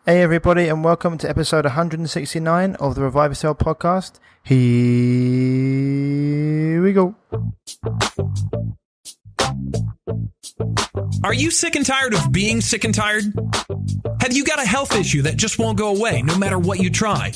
Hey everybody, and welcome to episode 169 of the Revive Yourself podcast. Here we go. Are you sick and tired of being sick and tired? Have you got a health issue that just won't go away no matter what you try?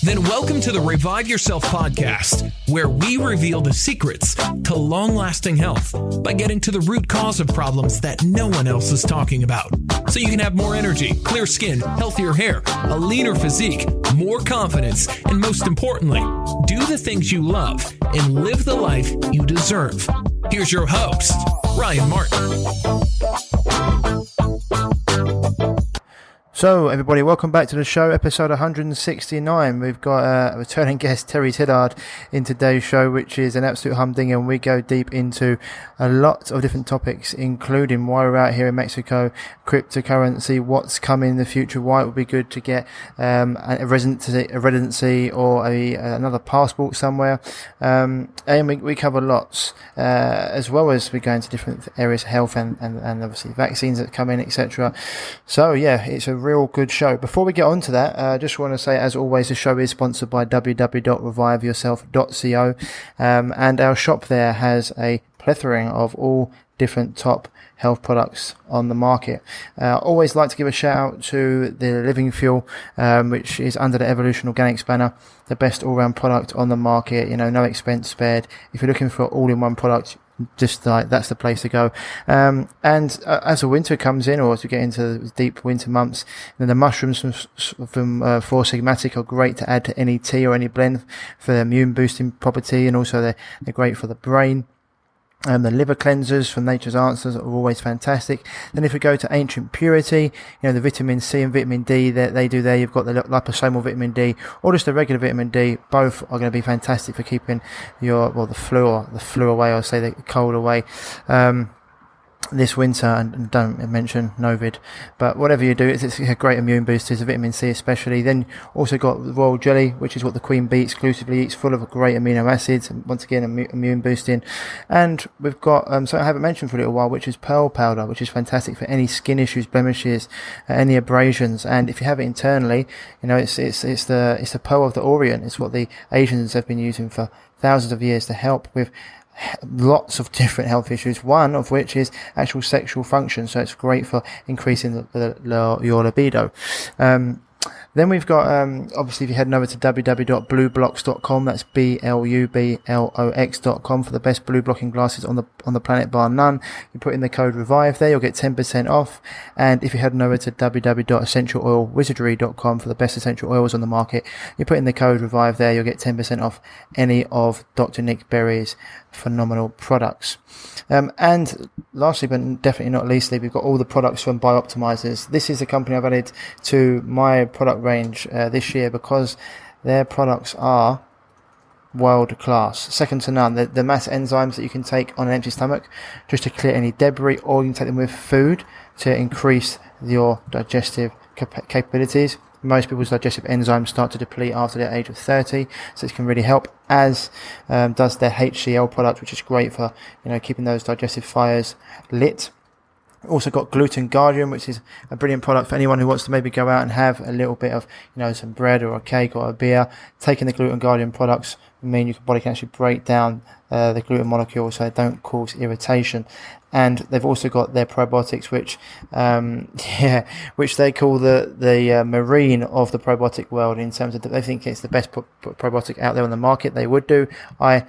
Then welcome to the Revive Yourself podcast, where we reveal the secrets to long-lasting health by getting to the root cause of problems that no one else is talking about. So you can have more energy, clear skin, healthier hair, a leaner physique, more confidence, and most importantly, do the things you love and live the life you deserve. Here's your host, Ryan Martin. So everybody, welcome back to the show, episode 169. We've got a returning guest, Terry Tillaaart, in today's show, which is an absolute humdinger, and we go deep into a lot of different topics, including why we're out here in Mexico, cryptocurrency, what's coming in the future, why it would be good to get a residency or another passport somewhere, and we cover lots, as well as we go into different areas of health and obviously vaccines that come in, etc. So yeah, it's a real good show. Before we get on to that, I just want to say, as always, the show is sponsored by www.reviveyourself.co, and our shop there has a plethora of all different top health products on the market. Always like to give a shout out to the Living Fuel, which is under the Evolution Organics banner, the best all-round product on the market, no expense spared. If you're looking for all-in-one product, just like that's the place to go. And as the winter comes in, or as we get into the deep winter months, the mushrooms from Four Sigmatic are great to add to any tea or any blend for their immune boosting property, and also they're great for the brain. The liver cleansers from Nature's Answers are always fantastic. Then if we go to Ancient Purity, the vitamin C and vitamin D that they do there, you've got the liposomal vitamin D or just the regular vitamin D. Both are going to be fantastic for keeping the flu away, or say the cold away, this winter, and don't mention Novid, but whatever you do, it's a great immune booster, the vitamin C especially. Then also got the royal jelly, which is what the Queen Bee exclusively eats, full of great amino acids, and once again immune boosting. And we've got something I haven't mentioned for a little while, which is pearl powder, which is fantastic for any skin issues, blemishes, any abrasions. And if you have it internally, it's the pearl of the Orient. It's what the Asians have been using for thousands of years to help with lots of different health issues, one of which is actual sexual function, so it's great for increasing your libido. Then we've got, obviously, if you head over to www.blueblocks.com, that's BLUBLOX.com, for the best blue blocking glasses on the planet, bar none. You put in the code REVIVE there, you'll get 10% off. And if you head over to www.essentialoilwizardry.com for the best essential oils on the market, you put in the code REVIVE there, you'll get 10% off any of Dr. Nick Berry's phenomenal products. And lastly, but definitely not leastly, we've got all the products from Bioptimizers. This is a company I've added to my product range this year because their products are world class, second to none. The mass enzymes that you can take on an empty stomach just to clear any debris, or you can take them with food to increase your digestive capabilities. Most people's digestive enzymes start to deplete after the age of 30, so this can really help, as does their HCl product, which is great for keeping those digestive fires lit. Also got Gluten Guardian, which is a brilliant product for anyone who wants to maybe go out and have a little bit of some bread or a cake or a beer. Taking the Gluten Guardian products mean your body can actually break down the gluten molecules so they don't cause irritation. And they've also got their probiotics, which they call the marine of the probiotic world, in terms of they think it's the best probiotic out there on the market. They would do. I'm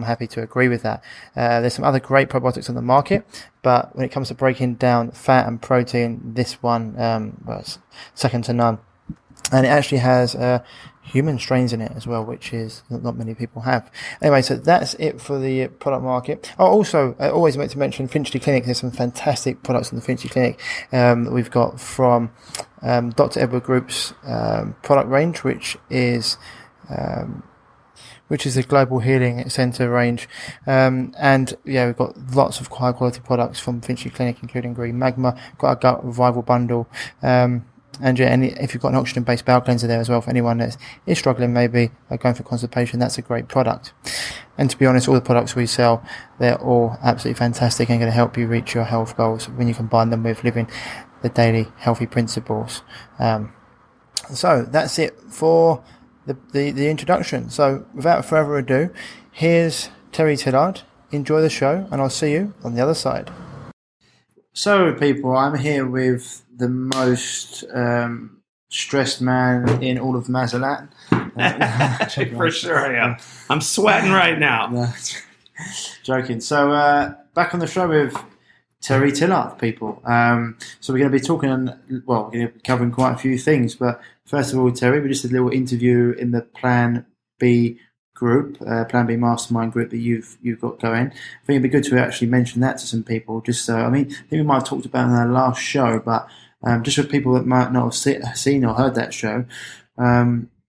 happy to agree with that. There's some other great probiotics on the market, but when it comes to breaking down fat and protein, this one was second to none. And it actually has human strains in it as well, which is not many people have. Anyway, so that's it for the product market. Oh, also, I always meant to mention Finchley Clinic. There's some fantastic products in the Finchley Clinic that we've got from Dr. Edward Group's product range, which is the Global Healing Centre range. And we've got lots of high quality products from Finchley Clinic, including Green Magma, got a gut revival bundle, and if you've got an oxygen-based bowel cleanser there as well, for anyone that is struggling, maybe going for constipation, that's a great product. And to be honest, all the products we sell, they're all absolutely fantastic and going to help you reach your health goals when you combine them with living the daily healthy principles. So that's it for the introduction. So without further ado, here's Terry Tillaaart. Enjoy the show, and I'll see you on the other side. So, people, I'm here with the most stressed man in all of Mazatlan. For sure I am. I'm sweating right now. No, joking. So, back on the show with Terry Tillaaart, people. So we're going to be talking, we're going to be covering quite a few things. But first of all, Terry, we just did a little interview in the Plan B group, Plan B Mastermind group that you've got going. I think it'd be good to actually mention that to some people. Just so, I think we might have talked about it in our last show, but just for people that might not have seen or heard that show,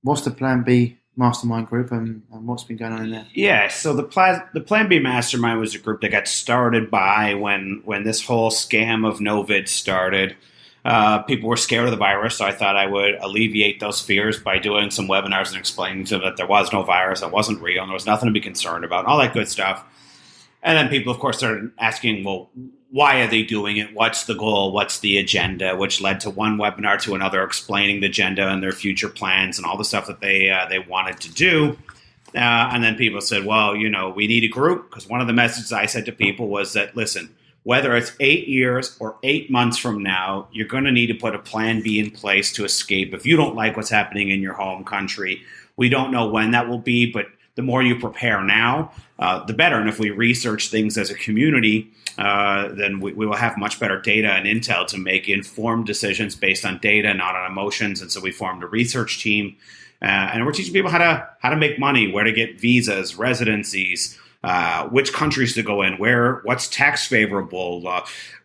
what's the Plan B Mastermind group and what's been going on in there? Yeah, so the Plan B Mastermind was a group that got started by when this whole scam of Novid started. People were scared of the virus, so I thought I would alleviate those fears by doing some webinars and explaining to them that there was no virus, it wasn't real, and there was nothing to be concerned about, all that good stuff. And then people, of course, started asking, well, why are they doing it? What's the goal? What's the agenda? Which led to one webinar to another explaining the agenda and their future plans and all the stuff that they wanted to do. And then people said, well, we need a group, because one of the messages I said to people was that, listen, whether it's 8 years or 8 months from now, you're going to need to put a plan B in place to escape. If you don't like what's happening in your home country, we don't know when that will be, but the more you prepare now, the better. And if we research things as a community, then we will have much better data and intel to make informed decisions based on data, not on emotions. And so we formed a research team, and we're teaching people how to make money, where to get visas, residencies, which countries to go in, what's tax favorable,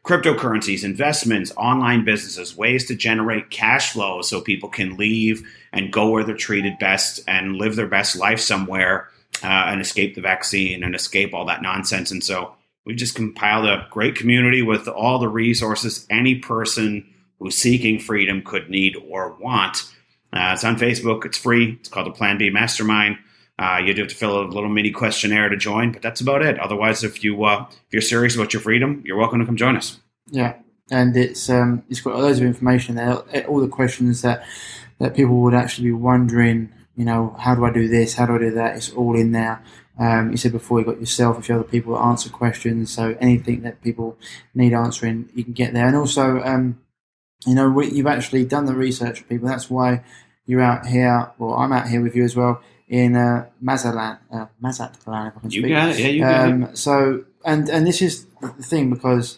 cryptocurrencies, investments, online businesses, ways to generate cash flow so people can leave and go where they're treated best and live their best life somewhere and escape the vaccine and escape all that nonsense. And so we just compiled a great community with all the resources any person who's seeking freedom could need or want. It's on Facebook. It's free. It's called the Plan B Mastermind. You do have to fill a little mini questionnaire to join, but that's about it. Otherwise, if you're serious about your freedom, you're welcome to come join us. Yeah, and it's got loads of information there. All the questions that people would actually be wondering, how do I do this? How do I do that? It's all in there. You said before, you got yourself, a few other people that answer questions. So anything that people need answering, you can get there. And also, you've actually done the research for people. That's why you're out here. Well, I'm out here with you as well. In Mazatlan, if I can speak. You got it, yeah, you got it. So, and this is the thing, because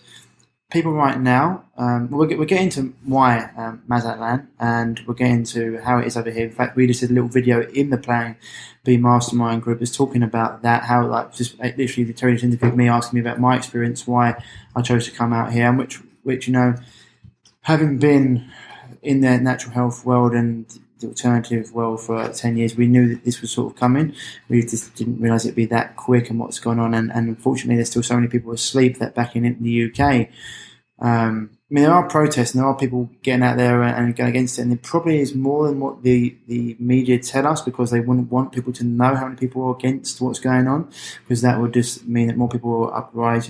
people right now, we're getting to why Mazatlan, and we're getting to how it is over here. In fact, we just did a little video in the Plan B Mastermind group is talking about that, how just literally the Terry interviewed me, asking me about my experience, why I chose to come out here, and which having been in the natural health world and the alternative world for 10 years, we knew that this was sort of coming. We just didn't realise it'd be that quick and what's going on. And unfortunately, there's still so many people asleep that back in the UK. There are protests and there are people getting out there and going against it. And it probably is more than what the media tell us, because they wouldn't want people to know how many people are against what's going on, because that would just mean that more people will uprise.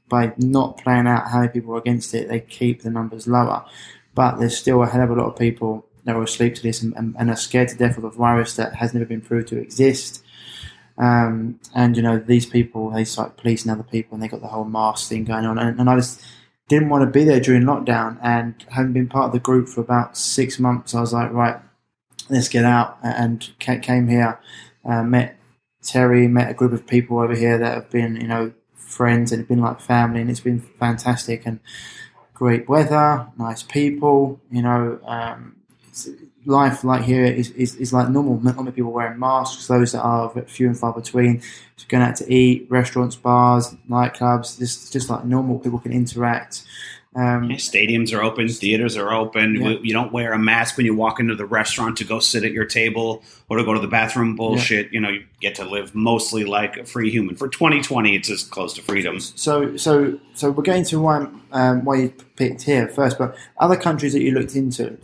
By not playing out how many people are against it, they keep the numbers lower. But there's still a hell of a lot of people that are asleep to this and are scared to death of a virus that has never been proved to exist. These people, they start policing other people, and they got the whole mask thing going on. And I just didn't want to be there during lockdown, and having been part of the group for about 6 months, I was like, right, let's get out. And came here, met Terry, met a group of people over here that have been, friends, and have been like family, and it's been fantastic. And great weather, nice people, life like here is like normal. Not many people wearing masks, those that are few and far between. So going out to eat, restaurants, bars, nightclubs, just like normal, people can interact. Stadiums are open, theaters are open. Yeah. You don't wear a mask when you walk into the restaurant to go sit at your table or to go to the bathroom. Bullshit. Yeah. You get to live mostly like a free human. For 2020, it's as close to freedom. So we're getting to why you picked here first, but other countries that you looked into.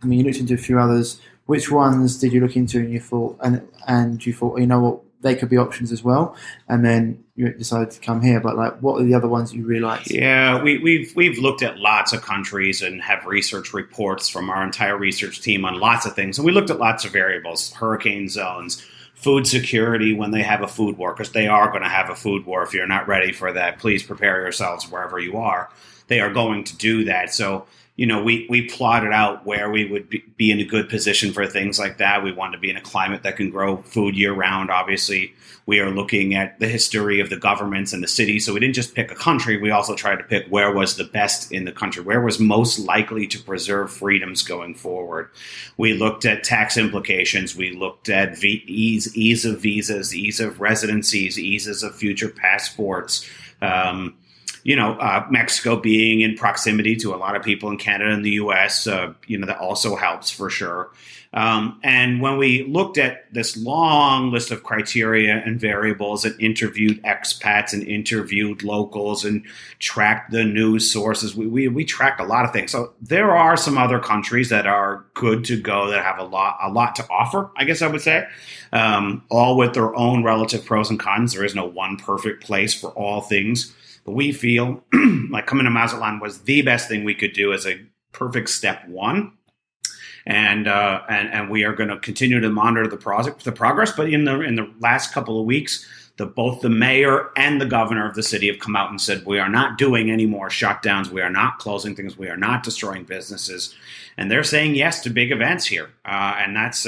You looked into a few others. Which ones did you look into and you thought, and you thought, they could be options as well. And then you decided to come here. But like, what are the other ones you really liked? Yeah, we've looked at lots of countries and have research reports from our entire research team on lots of things. And we looked at lots of variables: hurricane zones, food security when they have a food war, because they are going to have a food war. If you're not ready for that, please prepare yourselves wherever you are. They are going to do that. So, we plotted out where we would be in a good position for things like that. We want to be in a climate that can grow food year round. Obviously, we are looking at the history of the governments and the cities. So we didn't just pick a country. We also tried to pick where was the best in the country, where was most likely to preserve freedoms going forward. We looked at tax implications. We looked at ease of visas, ease of residencies, eases of future passports. Mexico being in proximity to a lot of people in Canada and the U.S., that also helps for sure. And when we looked at this long list of criteria and variables and interviewed expats and interviewed locals and tracked the news sources, we tracked a lot of things. So there are some other countries that are good to go that have a lot to offer, I guess I would say, all with their own relative pros and cons. There is no one perfect place for all things. But we feel like coming to Mazatlan was the best thing we could do as a perfect step one. And we are going to continue to monitor the progress. But in the last couple of weeks, both the mayor and the governor of the city have come out and said, we are not doing any more shutdowns. We are not closing things. We are not destroying businesses. And they're saying yes to big events here. And that's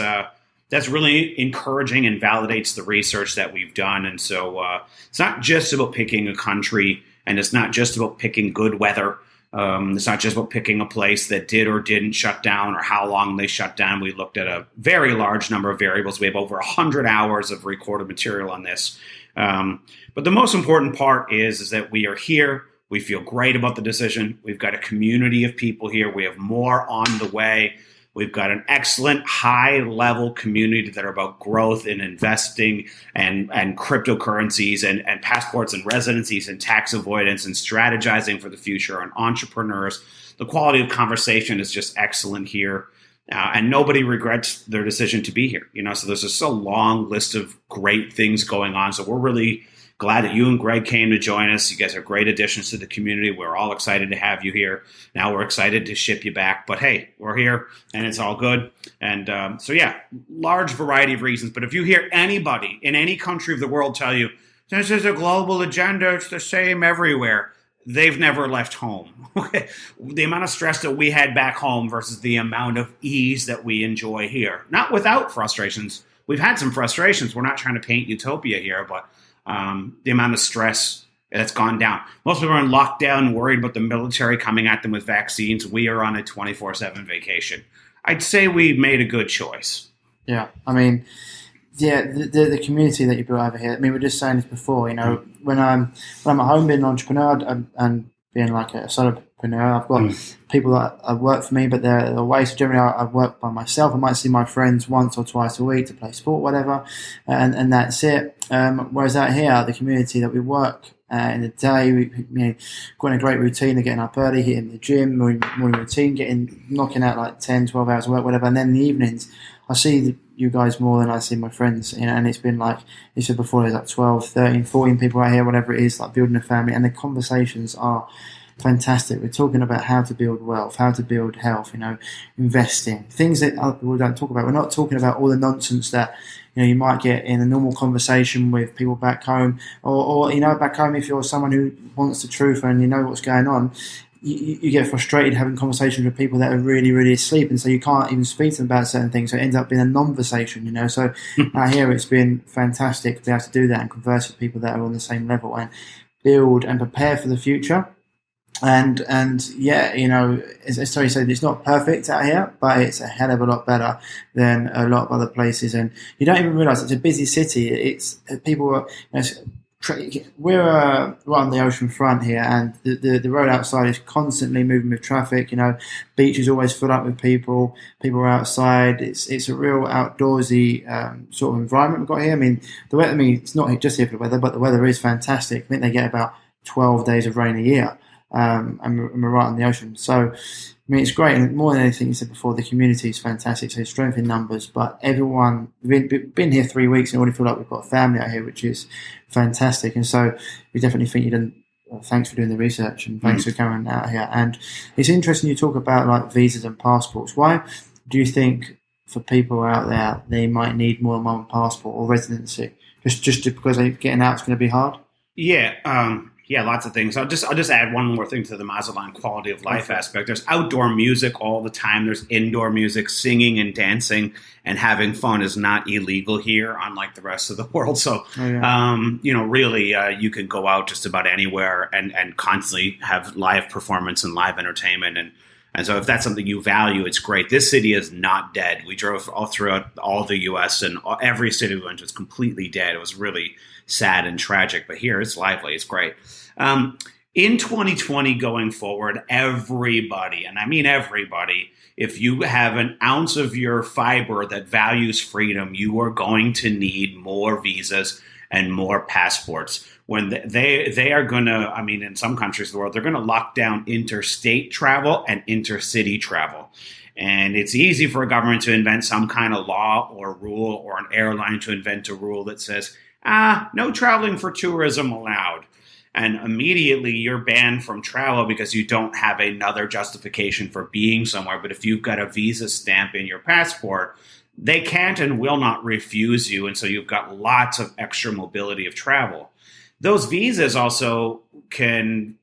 really encouraging and validates the research that we've done. And so it's not just about picking a country, and it's not just about picking good weather. It's not just about picking a place that did or didn't shut down or how long they shut down. We looked at a very large number of variables. We have over 100 hours of recorded material on this. But the most important part is that we are here. We feel great about the decision. We've got a community of people here. We have more on the way. We've got an excellent high-level community that are about growth and investing and cryptocurrencies and passports and residencies and tax avoidance and strategizing for the future and entrepreneurs. The quality of conversation is just excellent here. And nobody regrets their decision to be here. So there's just a long list of great things going on. So we're really glad that you and Greg came to join us. You guys are great additions to the community. We're all excited to have you here. Now we're excited to ship you back. But hey, we're here and it's all good. And large variety of reasons. But if you hear anybody in any country of the world tell you, this is a global agenda, it's the same everywhere, they've never left home. The amount of stress that we had back home versus the amount of ease that we enjoy here. Not without frustrations. We've had some frustrations. We're not trying to paint utopia here, but the amount of stress that's gone down. Most people are in lockdown, worried about the military coming at them with vaccines. We are on a 24/7 vacation. I'd say we made a good choice. Yeah, I mean, the community that you built over here. I mean, we were just saying this before. When I'm at home being an entrepreneur and being like a solopreneur, I've got people that work for me, but they're away. So generally, I work by myself. I might see my friends once or twice a week to play sport, whatever, and that's it. Whereas out here, the community that we work in the day, we got in a great routine of getting up early, hitting the gym, morning routine, knocking out like 10, 12 hours of work, whatever. And then in the evenings, I see you guys more than I see my friends, and it's been like you said before, there's like 12, 13, 14 people out here, whatever it is, like building a family, and the conversations are fantastic. We're talking about how to build wealth, how to build health, investing, things that other people don't talk about. We're not talking about all the nonsense that you might get in a normal conversation with people back home, or back home, if you're someone who wants the truth and you know what's going on, you get frustrated having conversations with people that are really, really asleep, and so you can't even speak to them about certain things. So it ends up being a non-conversation, So out here, it's been fantastic to be able to do that and converse with people that are on the same level and build and prepare for the future. And yeah, as Terry said, it's not perfect out here, but it's a hell of a lot better than a lot of other places. And you don't even realize it's a busy city. It's people are. We're right on the ocean front here, and the road outside is constantly moving with traffic. Beach is always full up with people. People are outside. It's a real outdoorsy sort of environment we've got here. I mean, it's not just here for the weather, but the weather is fantastic. I think they get about 12 days of rain a year. and we're right on the ocean. So, I mean, it's great. And more than anything, you said before, the community is fantastic. So strength in numbers, but everyone, we've been here 3 weeks and already feel like we've got a family out here, which is fantastic. And so we definitely think you didn't. Thanks for doing the research and thanks for coming out here. And it's interesting you talk about like visas and passports. Why do you think for people out there they might need more than one passport or residency? Just because getting out is going to be hard? Yeah, lots of things. I'll just add one more thing to the Mazatlan quality of life aspect. There's outdoor music all the time. There's indoor music. Singing and dancing and having fun is not illegal here, unlike the rest of the world. So, really, you can go out just about anywhere and constantly have live performance and live entertainment. And so if that's something you value, it's great. This city is not dead. We drove all throughout all the U.S. and every city we went to was completely dead. It was really sad and tragic. But here it's lively. It's great. In 2020 going forward, everybody, and I mean everybody, if you have an ounce of your fiber that values freedom, you are going to need more visas and more passports. When they are going to, I mean, in some countries of the world, they're going to lock down interstate travel and intercity travel. And it's easy for a government to invent some kind of law or rule, or an airline to invent a rule that says, no traveling for tourism allowed. And immediately you're banned from travel because you don't have another justification for being somewhere. But if you've got a visa stamp in your passport, they can't and will not refuse you. And so you've got lots of extra mobility of travel. Those visas also can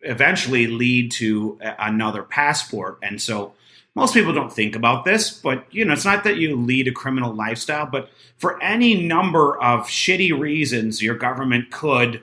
eventually lead to another passport. And so most people don't think about this, but it's not that you lead a criminal lifestyle, but for any number of shitty reasons, your government could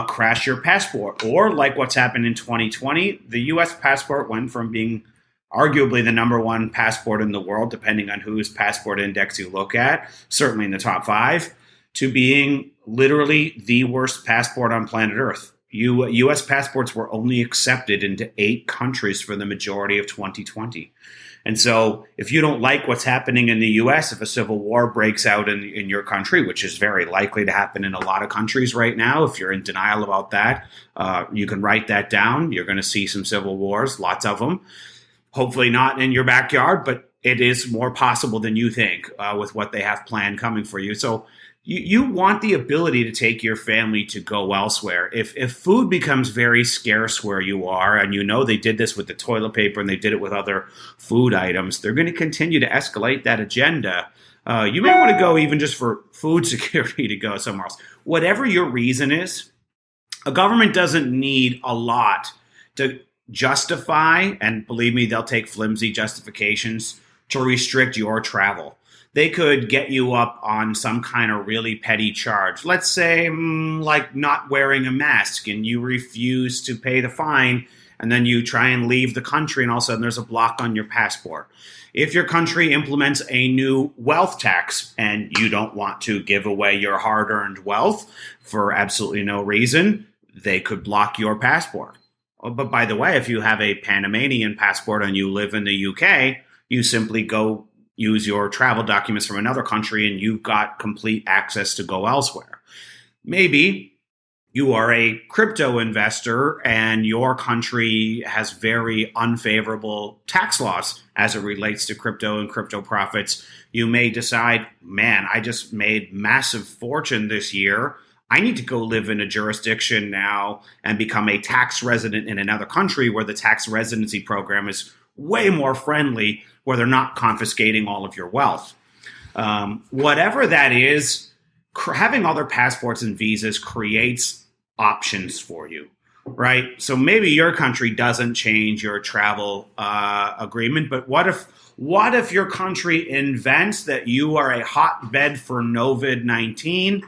crash your passport. Or like what's happened in 2020, the U.S. passport went from being arguably the number one passport in the world, depending on whose passport index you look at, certainly in the top 5, to being literally the worst passport on planet Earth. U.S. passports were only accepted into 8 countries for the majority of 2020. And so if you don't like what's happening in the U.S., if a civil war breaks out in your country, which is very likely to happen in a lot of countries right now, if you're in denial about that, you can write that down. You're going to see some civil wars, lots of them. Hopefully not in your backyard, but it is more possible than you think with what they have planned coming for you. So you want the ability to take your family to go elsewhere. If food becomes very scarce where you are, and they did this with the toilet paper and they did it with other food items, they're going to continue to escalate that agenda. You may want to go even just for food security to go somewhere else. Whatever your reason is, a government doesn't need a lot to justify, and believe me, they'll take flimsy justifications to restrict your travel. They could get you up on some kind of really petty charge. Let's say like not wearing a mask and you refuse to pay the fine, and then you try and leave the country and all of a sudden there's a block on your passport. If your country implements a new wealth tax and you don't want to give away your hard-earned wealth for absolutely no reason, they could block your passport. But by the way, if you have a Panamanian passport and you live in the UK, you simply go use your travel documents from another country and you've got complete access to go elsewhere. Maybe you are a crypto investor and your country has very unfavorable tax laws as it relates to crypto and crypto profits. You may decide, man, I just made massive fortune this year. I need to go live in a jurisdiction now and become a tax resident in another country where the tax residency program is way more friendly, where they're not confiscating all of your wealth. Whatever that is, having other passports and visas creates options for you, right? So maybe your country doesn't change your travel agreement, but what if your country invents that you are a hotbed for COVID-19,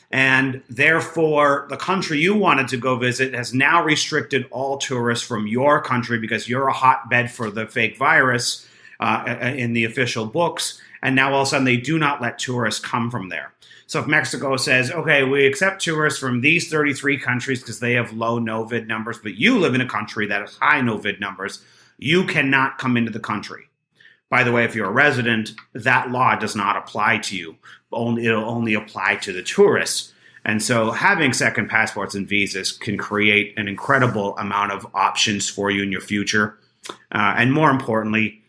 and therefore the country you wanted to go visit has now restricted all tourists from your country because you're a hotbed for the fake virus in the official books, and now all of a sudden they do not let tourists come from there. So if Mexico says, okay, we accept tourists from these 33 countries because they have low Novid numbers, but you live in a country that has high Novid numbers, you cannot come into the country. By the way, if you're a resident, that law does not apply to you. It'll only apply to the tourists. And so having second passports and visas can create an incredible amount of options for you in your future. And more importantly,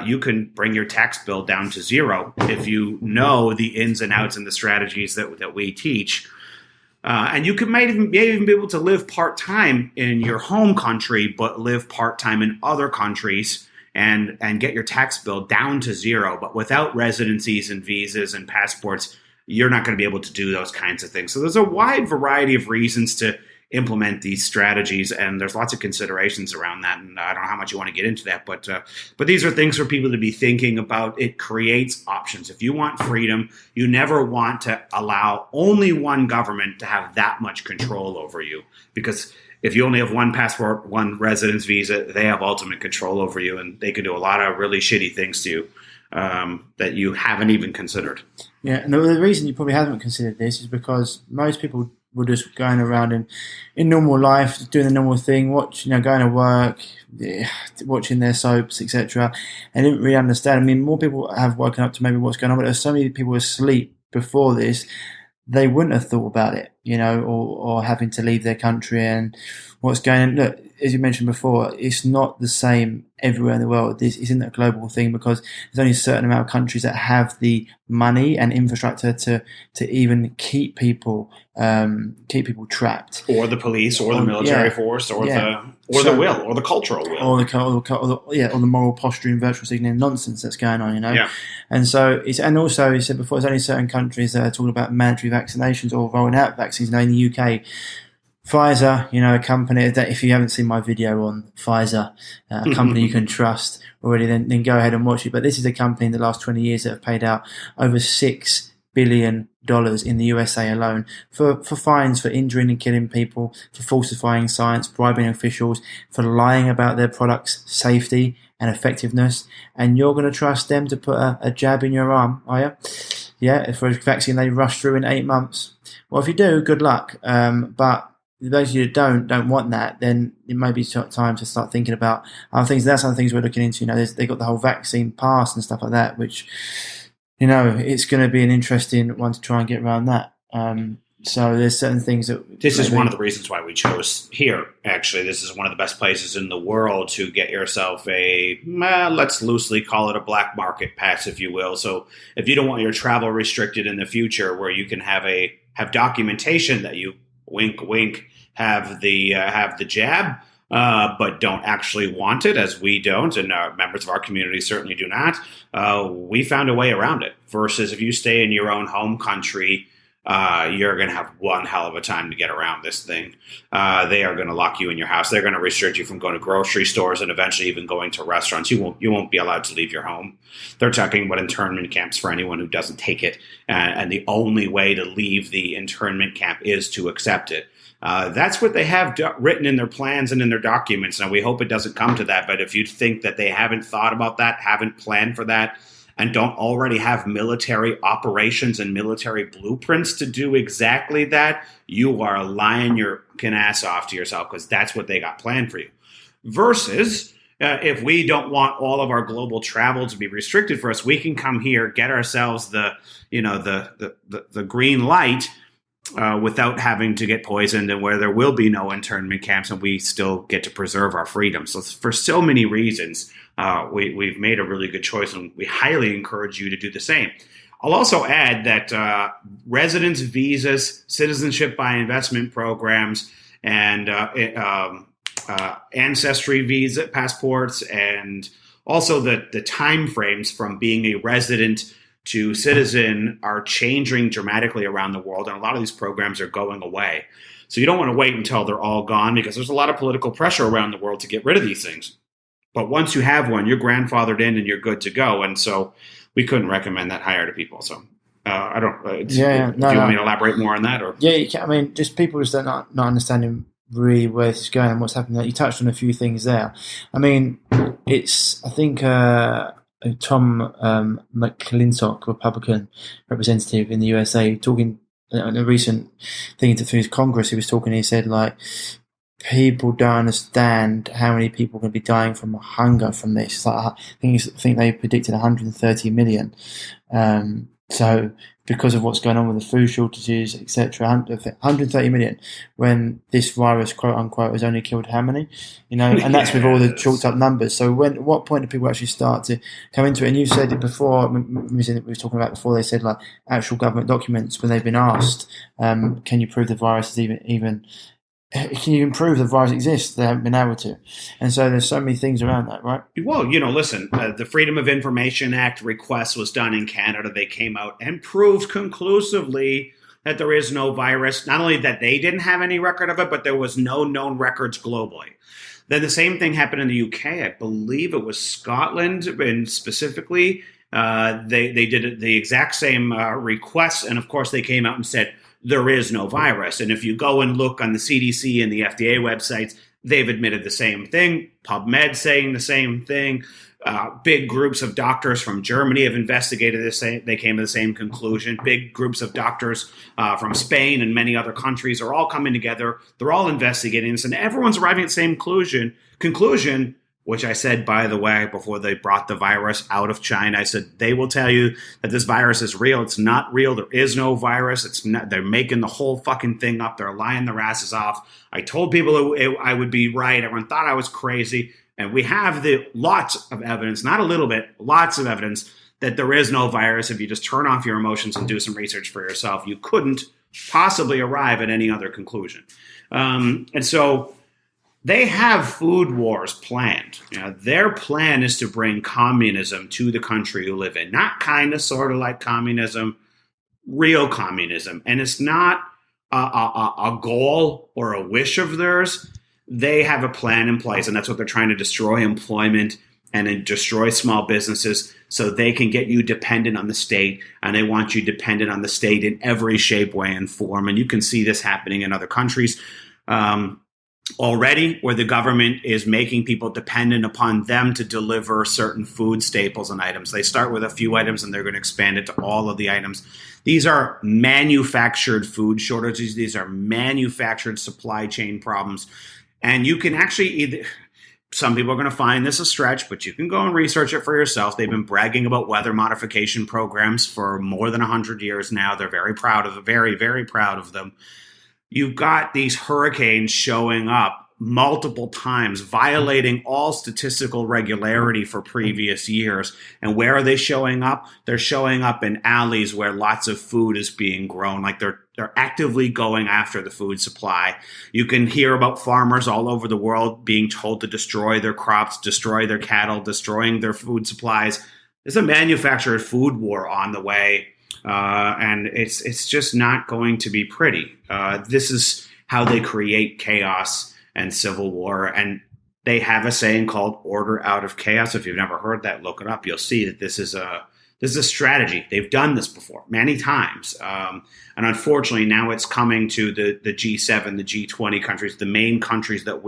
you can bring your tax bill down to zero if you know the ins and outs and the strategies that we teach. And you might even be able to live part-time in your home country, but live part-time in other countries and get your tax bill down to zero. But without residencies and visas and passports, you're not going to be able to do those kinds of things. So there's a wide variety of reasons to implement these strategies, and there's lots of considerations around that. And I don't know how much you want to get into that, but these are things for people to be thinking about. It creates options. If you want freedom, you never want to allow only one government to have that much control over you, because if you only have one passport, one residence visa, they have ultimate control over you, and they can do a lot of really shitty things to you that you haven't even considered. Yeah, and the reason you probably haven't considered this is because most people were just going around in normal life, doing the normal thing, going to work, watching their soaps, etc. And didn't really understand. I mean, more people have woken up to maybe what's going on, but there's so many people asleep before this, they wouldn't have thought about it, or having to leave their country and what's going on. Look, as you mentioned before, it's not the same everywhere in the world. This isn't a global thing because there's only a certain amount of countries that have the money and infrastructure to even keep people trapped, or the police, or the military force, or the will, or the cultural will, or the moral posturing, virtual signaling nonsense that's going on. Yeah. And so and also he said before, there's only certain countries that are talking about mandatory vaccinations or rolling out vaccines. Now in the UK, Pfizer, a company that, if you haven't seen my video on Pfizer, a company you can trust already, then go ahead and watch it. But this is a company in the last 20 years that have paid out over $6 billion in the USA alone for fines for injuring and killing people, for falsifying science, bribing officials, for lying about their products' safety and effectiveness. And you're going to trust them to put a jab in your arm, are you? Yeah, for a vaccine they rushed through in 8 months. Well, if you do, good luck. But those of you that don't want that, then it may be time to start thinking about other things. That's other things we're looking into. They've got the whole vaccine pass and stuff like that, which, it's going to be an interesting one to try and get around that. So there's certain things that... This is one of the reasons why we chose here, actually. This is one of the best places in the world to get yourself let's loosely call it a black market pass, if you will. So if you don't want your travel restricted in the future, where you can have documentation that you, wink, wink, have the jab, but don't actually want it, as we don't, and members of our community certainly do not, we found a way around it. Versus if you stay in your own home country, you're going to have one hell of a time to get around this thing. They are going to lock you in your house. They're going to restrict you from going to grocery stores and eventually even going to restaurants. You won't be allowed to leave your home. They're talking about internment camps for anyone who doesn't take it. And the only way to leave the internment camp is to accept it. That's what they have written in their plans and in their documents. Now, we hope it doesn't come to that. But if you think that they haven't thought about that, haven't planned for that, and don't already have military operations and military blueprints to do exactly that, you are lying your ass off to yourself, because that's what they got planned for you. Versus, if we don't want all of our global travel to be restricted for us, we can come here, get ourselves the green light without having to get poisoned, and where there will be no internment camps, and we still get to preserve our freedom. So for so many reasons, we've made a really good choice, and we highly encourage you to do the same. I'll also add that residence visas, citizenship by investment programs, and ancestry visa passports, and also the time frames from being a resident to citizen are changing dramatically around the world, and a lot of these programs are going away. So you don't want to wait until they're all gone, because there's a lot of political pressure around the world to get rid of these things. But once you have one, you're grandfathered in and you're good to go. And so we couldn't recommend that higher to people. So I don't. If you want me to elaborate more on that, or I mean, just people just not understanding really where this is going and what's happening. You touched on a few things there. I mean, I think Tom McClintock, Republican representative in the USA, talking in a recent thing through his Congress, he was talking. He said, people don't understand how many people are going to be dying from hunger from this. I think they predicted 130 million. So because of what's going on with the food shortages, etc., 130 million, when this virus, quote unquote, has only killed how many? And that's with all the chalked up numbers. So what point do people actually start to come into it? And you said it before, we were talking about before, they said like actual government documents when they've been asked, can you prove the virus is even can you prove the virus exists? They haven't been able to. And so there's so many things around that, right? Well, listen, the Freedom of Information Act request was done in Canada. They came out and proved conclusively that there is no virus. Not only that they didn't have any record of it, but there was no known records globally. Then the same thing happened in the UK. I believe it was Scotland, and specifically, they did the exact same request. And of course, they came out and said, there is no virus. And if you go and look on the CDC and the FDA websites, they've admitted the same thing. PubMed saying the same thing. Big groups of doctors from Germany have investigated this. They came to the same conclusion. Big groups of doctors from Spain and many other countries are all coming together. They're all investigating this, and everyone's arriving at the same conclusion, which I said, by the way, before they brought the virus out of China. I said, they will tell you that this virus is real. It's not real. There is no virus. It's not. They're making the whole fucking thing up. They're lying their asses off. I told people I would be right. Everyone thought I was crazy. And we have lots of evidence, not a little bit, lots of evidence that there is no virus. If you just turn off your emotions and do some research for yourself, you couldn't possibly arrive at any other conclusion. And so they have food wars planned. Their plan is to bring communism to the country you live in. Not kind of, sort of like communism, real communism. And it's not a goal or a wish of theirs. They have a plan in place, and that's what they're trying to destroy employment and then destroy small businesses so they can get you dependent on the state, and they want you dependent on the state in every shape, way, and form. And you can see this happening in other countries already, where the government is making people dependent upon them to deliver certain food staples and items. They start with a few items, and they're going to expand it to all of the items. These are manufactured food shortages. These are manufactured supply chain problems. And you can actually some people are going to find this a stretch, but you can go and research it for yourself. They've been bragging about weather modification programs for more than 100 years now. They're very proud of very, very proud of them. You've got these hurricanes showing up multiple times, violating all statistical regularity for previous years. And where are they showing up? They're showing up in alleys where lots of food is being grown. Like they're actively going after the food supply. You can hear about farmers all over the world being told to destroy their crops, destroy their cattle, destroying their food supplies. There's a manufactured food war on the way. And it's just not going to be pretty. This is how they create chaos and civil war. And they have a saying called order out of chaos. If you've never heard that, look it up. You'll see that this is a strategy. They've done this before many times. And unfortunately, now it's coming to the G7, the G20 countries, the main countries that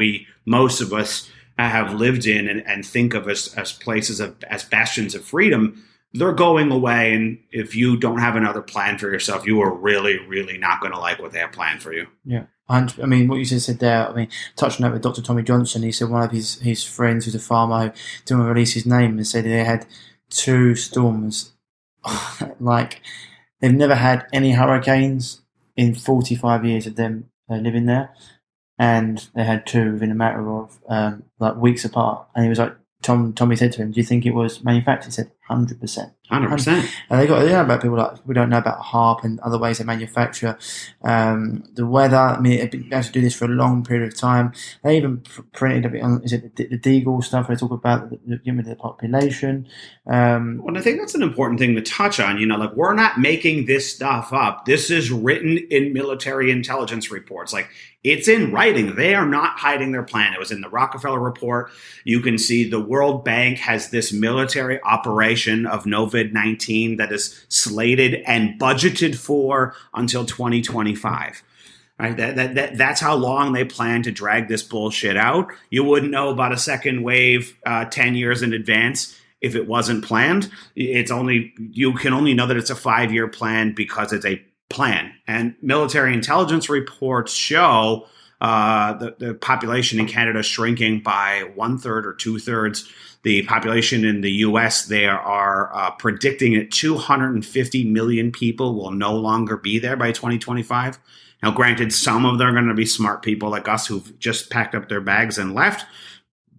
most of us have lived in and think of as places as bastions of freedom. They're going away, and if you don't have another plan for yourself, you are really, really not going to like what they have planned for you. Yeah. I mean, what you just said there, touching on that with Dr. Tommy Johnson, he said one of his friends who's a farmer who didn't want to release his name and said they had 2 storms. Like, they've never had any hurricanes in 45 years of them living there, and they had 2 within a matter of weeks apart. And he was like, Tommy said to him, "Do you think it was manufactured?" He said, 100%. 100%. And they know about people like, we don't know about HARP and other ways they manufacture. The weather, they have to do this for a long period of time. They even printed a bit on, is it the Deagle stuff where they talk about the Depopulation? Well, I think that's an important thing to touch on. We're not making this stuff up. This is written in military intelligence reports. It's in writing. They are not hiding their plan. It was in the Rockefeller report. You can see the World Bank has this military operation of COVID-19 that is slated and budgeted for until 2025. Right? That's how long they plan to drag this bullshit out. You wouldn't know about a second wave 10 years in advance if it wasn't planned. You can only know that it's a 5-year plan because it's a plan. And military intelligence reports show The population in Canada is shrinking by 1/3 or 2/3. The population in the U.S., they are predicting that 250 million people will no longer be there by 2025. Now, granted, some of them are going to be smart people like us who've just packed up their bags and left,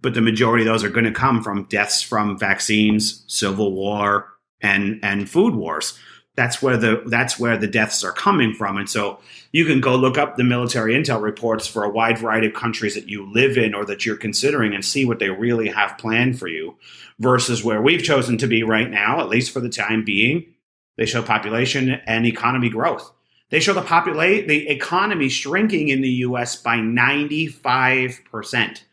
but the majority of those are going to come from deaths from vaccines, civil war, and food wars. That's where the deaths are coming from. And so you can go look up the military intel reports for a wide variety of countries that you live in or that you're considering and see what they really have planned for you versus where we've chosen to be right now, at least for the time being. They show population and economy growth. They show the economy shrinking in the U.S. by 95%.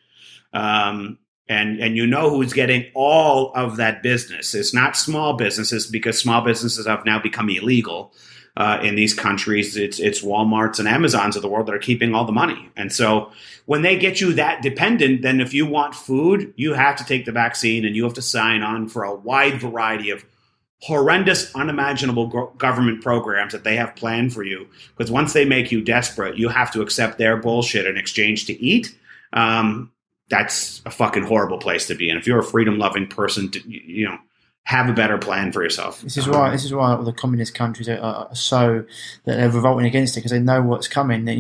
And you know who's getting all of that business. It's not small businesses because small businesses have now become illegal in these countries. It's Walmarts and Amazons of the world that are keeping all the money. And so when they get you that dependent, then if you want food, you have to take the vaccine and you have to sign on for a wide variety of horrendous, unimaginable government programs that they have planned for you. Because once they make you desperate, you have to accept their bullshit in exchange to eat. That's a fucking horrible place to be. And if you're a freedom-loving person, have a better plan for yourself. This is why all the communist countries are so that they're revolting against it because they know what's coming. They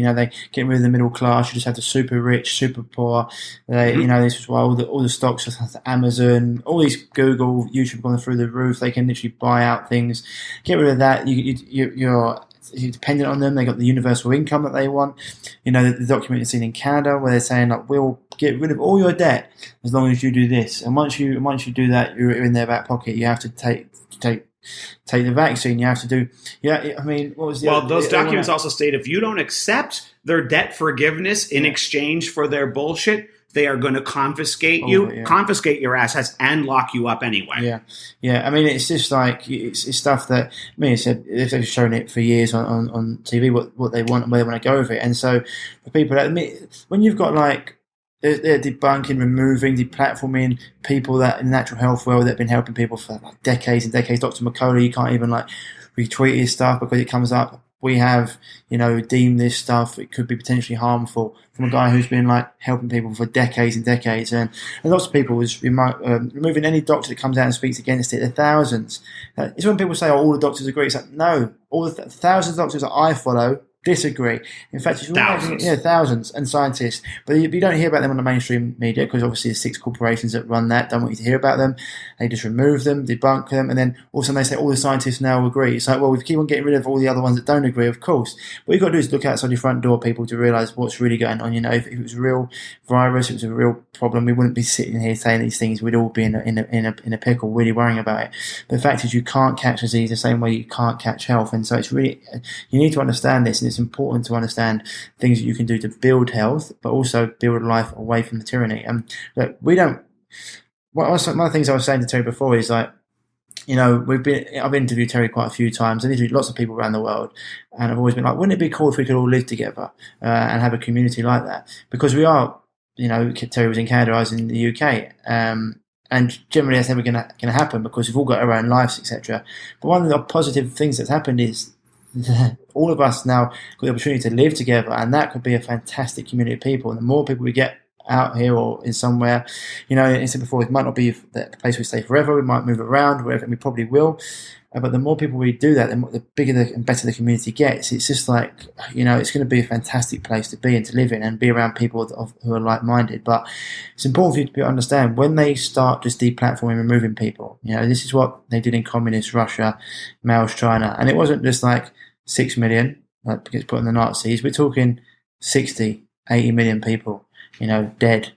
get rid of the middle class. You just have the super rich, super poor. This is why all the stocks are Amazon, all these Google, YouTube going through the roof. They can literally buy out things. Get rid of that. You're dependent on them. They got the universal income that they want. The document you've seen in Canada where they're saying like we'll get rid of all your debt as long as you do this. And once you do that, you're in their back pocket. You have to take the vaccine. You have to do. Yeah, I mean, what was the? Well, those documents also state if you don't accept their debt forgiveness in exchange for their bullshit, they are going to confiscate confiscate your assets, and lock you up anyway. Yeah. I mean, it's just like it's stuff that they've shown it for years on TV what they want and where they want to go with it. And so for people that when you've got like they're debunking, removing, deplatforming people that in the natural health world that have been helping people for like decades and decades. Dr. McCullough, you can't even like retweet his stuff because it comes up. We have, deemed this stuff, it could be potentially harmful from a guy who's been like helping people for decades and decades. And lots of people was removing any doctor that comes out and speaks against it. There are thousands. It's when people say, all the doctors agree. It's like, no, all the thousands of doctors that I follow disagree. In fact, it's thousands and scientists, but you don't hear about them on the mainstream media because obviously the 6 corporations that run that don't want you to hear about them. They just remove them, debunk them, and then all of a sudden they say all the scientists now agree. It's like, well, we keep on getting rid of all the other ones that don't agree, of course. What you've got to do is look outside your front door, people, to realise what's really going on. If it was a real virus, it was a real problem, we wouldn't be sitting here saying these things. We'd all be in a pickle, really worrying about it. But the fact is, you can't catch disease the same way you can't catch health, and so it's really you need to understand this, and it's important to understand things that you can do to build health, but also build life away from the tyranny. And look, we don't. One of the things I was saying to Terry before is like, I've interviewed Terry quite a few times, and interviewed lots of people around the world, and I've always been like, wouldn't it be cool if we could all live together and have a community like that? Because we are, Terry was in Canada, I was in the UK, and generally that's never going to happen because we've all got our own lives, etc. But one of the positive things that's happened is all of us now got the opportunity to live together, and that could be a fantastic community of people. And the more people we get out here or in somewhere, as I said before, it might not be the place we stay forever. We might move around wherever, and we probably will. But the more people we do that, the bigger and better the community gets. It's just like, it's going to be a fantastic place to be and to live in and be around people who are like-minded. But it's important for you to understand when they start just deplatforming, removing people. This is what they did in communist Russia, Mao's China. And it wasn't just like 6 million, like gets put in the Nazis. We're talking 60, 80 million people. Dead,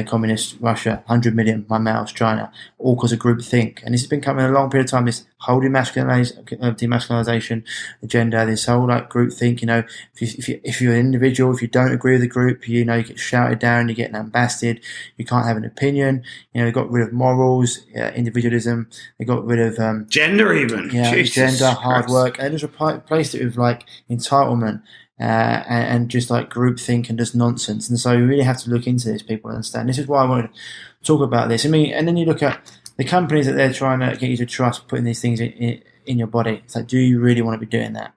communist Russia, 100 million, my Mao's China, all because of groupthink. And this has been coming a long period of time, this whole demasculinization agenda, this whole like groupthink, if you're an individual, if you don't agree with the group, you get shouted down, you're getting ambassaded, you can't have an opinion, they got rid of morals, individualism, they got rid of gender even. Gender, hard work, and they just replaced it with like entitlement. And just like groupthink and just nonsense. And so we really have to look into this, people, and understand. This is why I wanted to talk about this. I mean, and then you look at the companies that they're trying to get you to trust putting these things in your body. It's like, do you really want to be doing that?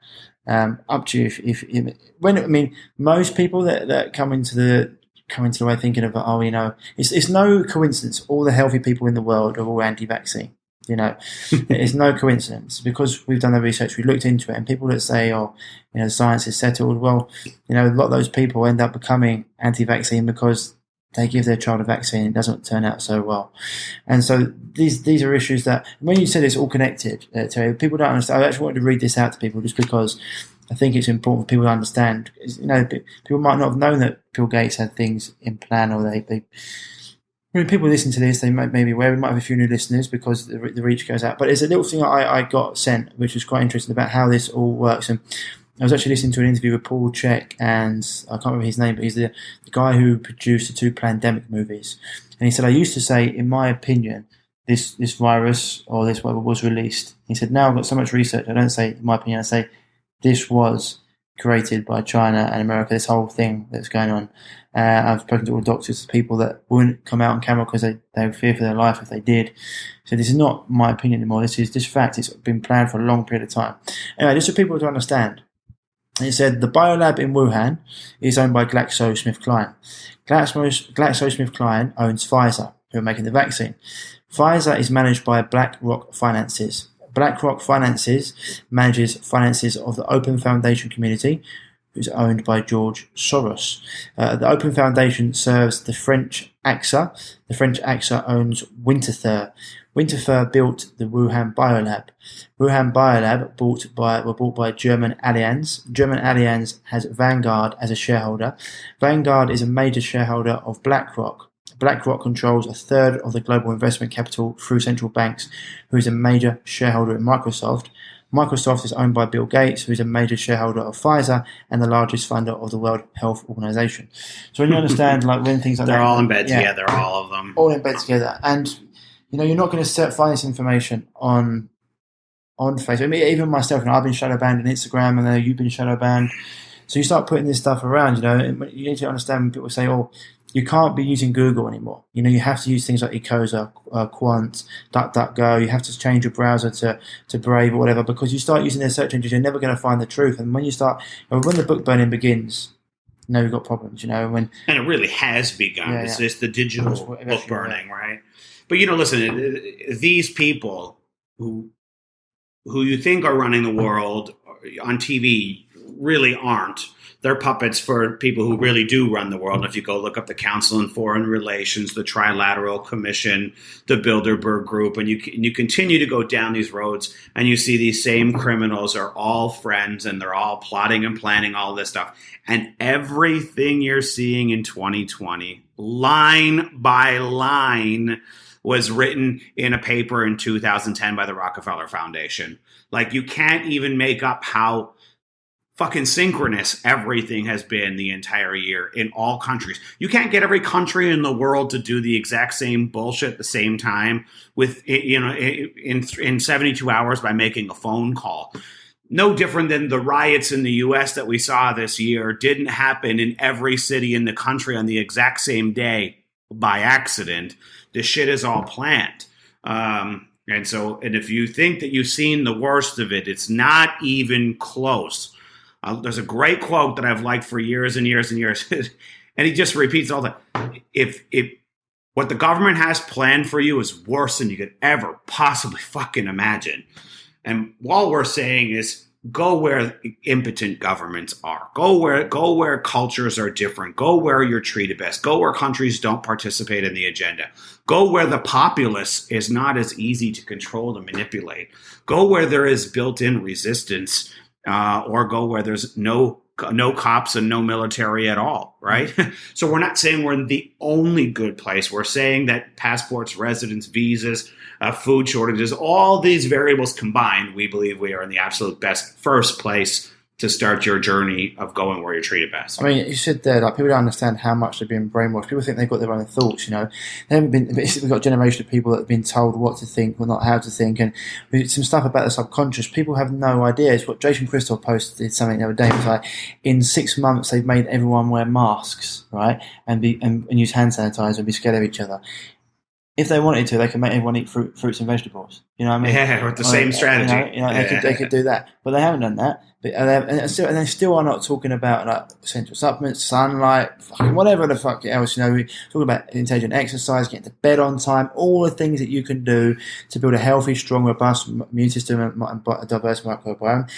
Up to you most people that come into the way thinking of, it's no coincidence all the healthy people in the world are all anti-vaccine. It's no coincidence, because we've done the research, we looked into it, and people that say, science is settled, well, a lot of those people end up becoming anti-vaccine because they give their child a vaccine, it doesn't turn out so well. And so these are issues that, when you said it's all connected, Terry, people don't understand. I actually wanted to read this out to people just because I think it's important for people to understand. People might not have known that Bill Gates had things in plan, or when people listen to this, they might be aware. We might have a few new listeners because the reach goes out. But there's a little thing I got sent, which was quite interesting, about how this all works. And I was actually listening to an interview with Paul Chek, and I can't remember his name, but he's the guy who produced the 2 pandemic movies. And he said, I used to say, in my opinion, this virus or this whatever was released. He said, now I've got so much research, I don't say, in my opinion, I say, this was created by China and America, this whole thing that's going on. I've spoken to all doctors, people that wouldn't come out on camera because they would fear for their life if they did. So this is not my opinion anymore. This is this fact. It's been planned for a long period of time. Anyway, just for people to understand. It said the biolab in Wuhan is owned by GlaxoSmithKline. GlaxoSmithKline owns Pfizer, who are making the vaccine. Pfizer is managed by BlackRock Finances. BlackRock Finances manages finances of the Open Foundation community, who's owned by George Soros. The Open Foundation serves the French AXA. The French AXA owns Winterthur. Winterthur built the Wuhan Biolab. Wuhan Biolab were bought by German Allianz. German Allianz has Vanguard as a shareholder. Vanguard is a major shareholder of BlackRock. BlackRock controls a third of the global investment capital through central banks, who is a major shareholder in Microsoft. Microsoft is owned by Bill Gates, who is a major shareholder of Pfizer and the largest funder of the World Health Organization. So when you understand, when things like they're that, all in bed together, all of them, all in bed together, and you're not going to find this information on Facebook. Even myself, I've been shadow banned on Instagram, and then you've been shadow banned. So you start putting this stuff around. You need to understand when people say, "Oh, you can't be using Google anymore." You have to use things like Ecosa, Quant, DuckDuckGo. You have to change your browser to Brave or whatever, because you start using their search engines, you're never going to find the truth. And when when the book burning begins, you've got problems. And it really has begun. It's just the digital book burning, right? But listen, these people who you think are running the world on TV really aren't. They're puppets for people who really do run the world. And if you go look up the Council on Foreign Relations, the Trilateral Commission, the Bilderberg Group, and you continue to go down these roads, and you see these same criminals are all friends, and they're all plotting and planning all this stuff. And everything you're seeing in 2020, line by line, was written in a paper in 2010 by the Rockefeller Foundation. You can't even make up how fucking synchronous everything has been the entire year in all countries. You can't get every country in the world to do the exact same bullshit at the same time in 72 hours by making a phone call. No different than the riots in the U.S. that we saw this year didn't happen in every city in the country on the exact same day by accident. This shit is all planned. And if you think that you've seen the worst of it, it's not even close. There's a great quote that I've liked for years and years and years, and he just repeats all that. If what the government has planned for you is worse than you could ever possibly fucking imagine, and all we're saying is go where impotent governments are, go where cultures are different, go where you're treated best, go where countries don't participate in the agenda, go where the populace is not as easy to control and manipulate, go where there is built-in resistance. Or go where there's no cops and no military at all, right? So we're not saying we're in the only good place. We're saying that passports, residence, visas, food shortages, all these variables combined, we believe we are in the absolute best first place to start your journey of going where you're treated best. You said there, people don't understand how much they're being brainwashed. People think they've got their own thoughts, They haven't been. We've got a generation of people that have been told what to think or not how to think, and some stuff about the subconscious. People have no idea. It's what Jason Crystal posted something the other day. It was like, in 6 months they've made everyone wear masks, right, and use hand sanitizer and be scared of each other. if they wanted to, they could make everyone eat fruits and vegetables. You know what I mean? Yeah, with the same strategy. They could do that, but they haven't done that. But and they still are not talking about like essential supplements, sunlight, fucking whatever the fuck else. You know, we talk about intelligent exercise, getting to bed on time, all the things that you can do to build a healthy, strong, robust immune system and a diverse microbiome.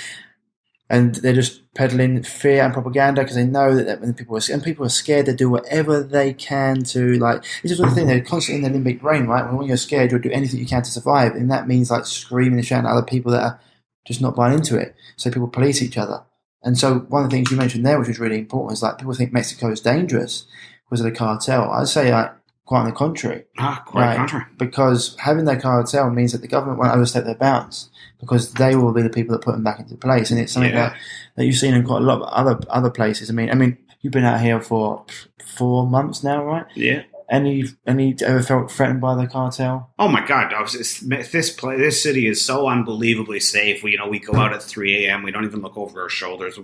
And they're just peddling fear and propaganda because they know that when people are scared, they do whatever they can to, like, it's just the thing, they're constantly in their limbic brain, right? When you're scared, you'll do anything you can to survive. And that means like screaming and shouting at other people that are just not buying into it. So people police each other. And so one of the things you mentioned there, which is really important, is like people think Mexico is dangerous because of the cartel. I'd say like quite on the contrary. Quite contrary. Because having that cartel means that the government won't overstep their bounds, because they will be the people that put them back into place. And it's something that you've seen in quite a lot of other places. I mean, you've been out here for 4 months now, right? Yeah. Any ever felt threatened by the cartel? Oh my God! This city is so unbelievably safe. We go out at 3 a.m. We don't even look over our shoulders.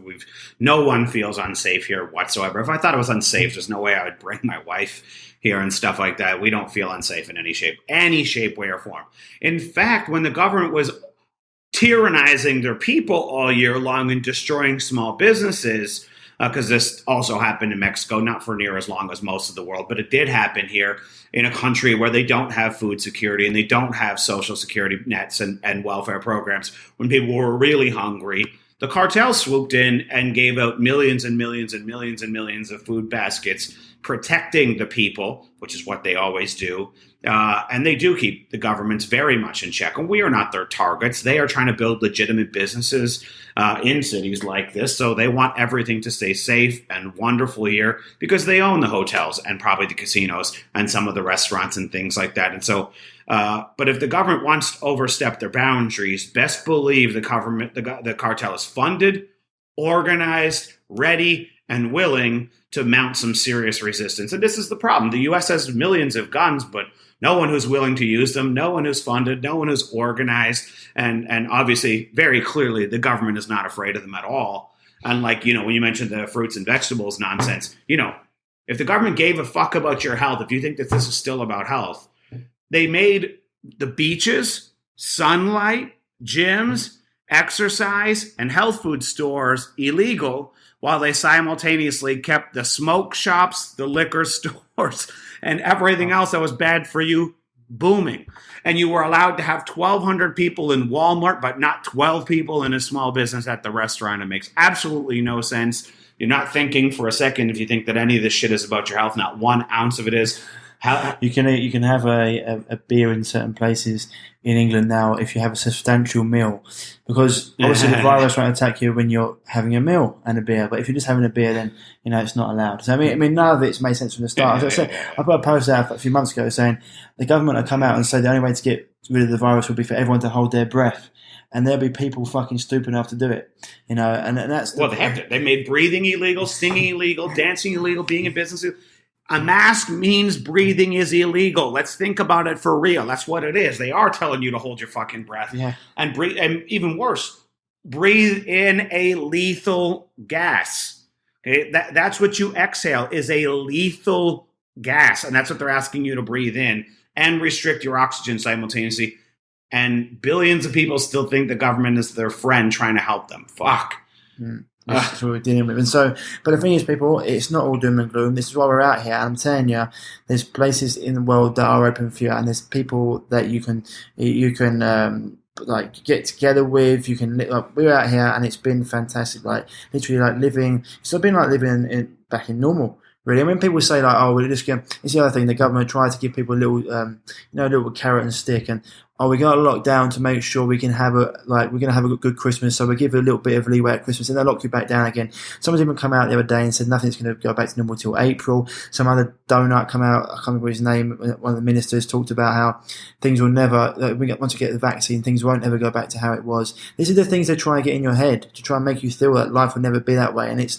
No one feels unsafe here whatsoever. If I thought it was unsafe, there's no way I would bring my wife here and stuff like that. We don't feel unsafe in any shape, way, or form. In fact, when the government was tyrannizing their people all year long and destroying small businesses, because this also happened in Mexico, not for near as long as most of the world, but it did happen here in a country where they don't have food security and they don't have social security nets and welfare programs. When people were really hungry, the cartel swooped in and gave out millions and millions and millions and millions of food baskets, protecting the people, which is what they always do. And they do keep the governments very much in check. And we are not their targets. They are trying to build legitimate businesses in cities like this. So they want everything to stay safe and wonderful here because they own the hotels and probably the casinos and some of the restaurants and things like that. And so, but if the government wants to overstep their boundaries, best believe the cartel is funded, organized, ready, and willing to mount some serious resistance. And this is the problem. The U.S. has millions of guns, but no one who's willing to use them, no one who's funded, no one who's organized, and obviously, very clearly, the government is not afraid of them at all. And like, when you mentioned the fruits and vegetables nonsense, if the government gave a fuck about your health, if you think that this is still about health, they made the beaches, sunlight, gyms, exercise, and health food stores illegal, while they simultaneously kept the smoke shops, the liquor stores, and everything else that was bad for you booming. And you were allowed to have 1,200 people in Walmart, but not 12 people in a small business at the restaurant. It makes absolutely no sense. You're not thinking for a second if you think that any of this shit is about your health. Not 1 ounce of it is. You can have a beer in certain places in England now if you have a substantial meal, because obviously the virus won't attack you when you're having a meal and a beer. But if you're just having a beer, then it's not allowed. So I mean, none of it's made sense from the start. I put a post out a few months ago saying the government will come out and say the only way to get rid of the virus will be for everyone to hold their breath. And there'll be people fucking stupid enough to do it, and that's they have to. They made breathing illegal, singing illegal, dancing illegal, being in business. A mask means breathing is illegal. Let's think about it for real. That's what it is. They are telling you to hold your fucking breath. Yeah. And breathe, and even worse, breathe in a lethal gas. Okay, that's what you exhale is a lethal gas, and that's what they're asking you to breathe in and restrict your oxygen simultaneously. And billions of people still think the government is their friend trying to help them. Fuck. That's what we're dealing with. And so, but the thing is, people, it's not all doom and gloom. This is why we're out here. I'm telling you, there's places in the world that are open for you, and there's people that you can like get together with. You can we're out here, and it's been fantastic. Like literally, like living. It's been like living back in normal. Really, I mean, people say like, "Oh, we're just going." It's the other thing. The government tried to give people a little, a little carrot and stick, and we're going to lock down to make sure we can have we're going to have a good Christmas. So we give you a little bit of leeway at Christmas, and they'll lock you back down again. Someone's even come out the other day and said nothing's going to go back to normal till April. Some other donut come out. I can't remember his name. One of the ministers talked about how things will never. Once you get the vaccine, things won't ever go back to how it was. These are the things they try and get in your head to try and make you feel that life will never be that way. And it's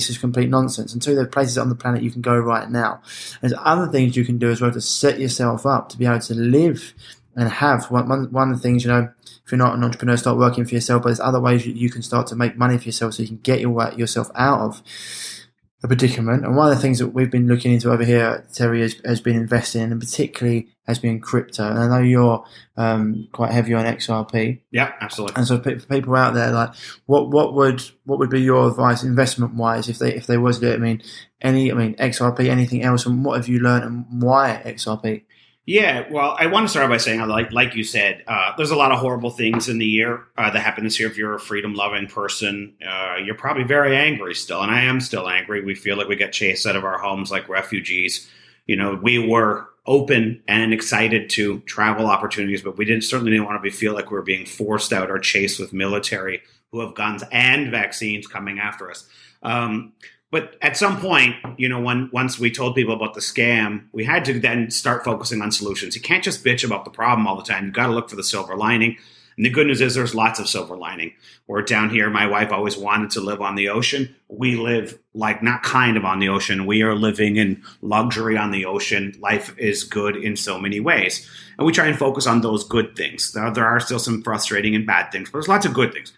just complete nonsense. And two, there are places on the planet you can go right now. There's other things you can do as well to set yourself up to be able to live and have. One of the things, if you're not an entrepreneur, start working for yourself, but there's other ways you can start to make money for yourself so you can get yourself out of a predicament. And one of the things that we've been looking into over here, Terry, has been investing in, and particularly has been crypto. And I know you're quite heavy on XRP. Yeah, absolutely. And so for people out there, like, what would be your advice investment wise if they was to do it? XRP, anything else, and what have you learned and why XRP? Yeah, well, I want to start by saying, like you said, there's a lot of horrible things in the year that happened this year. If you're a freedom-loving person, you're probably very angry still, and I am still angry. We feel like we got chased out of our homes like refugees. We were open and excited to travel opportunities, but we certainly didn't want to feel like we were being forced out or chased with military who have guns and vaccines coming after us. But at some point, once we told people about the scam, we had to then start focusing on solutions. You can't just bitch about the problem all the time. You've got to look for the silver lining. And the good news is there's lots of silver lining. We're down here. My wife always wanted to live on the ocean. We live not kind of on the ocean. We are living in luxury on the ocean. Life is good in so many ways. And we try and focus on those good things. There are still some frustrating and bad things, but there's lots of good things.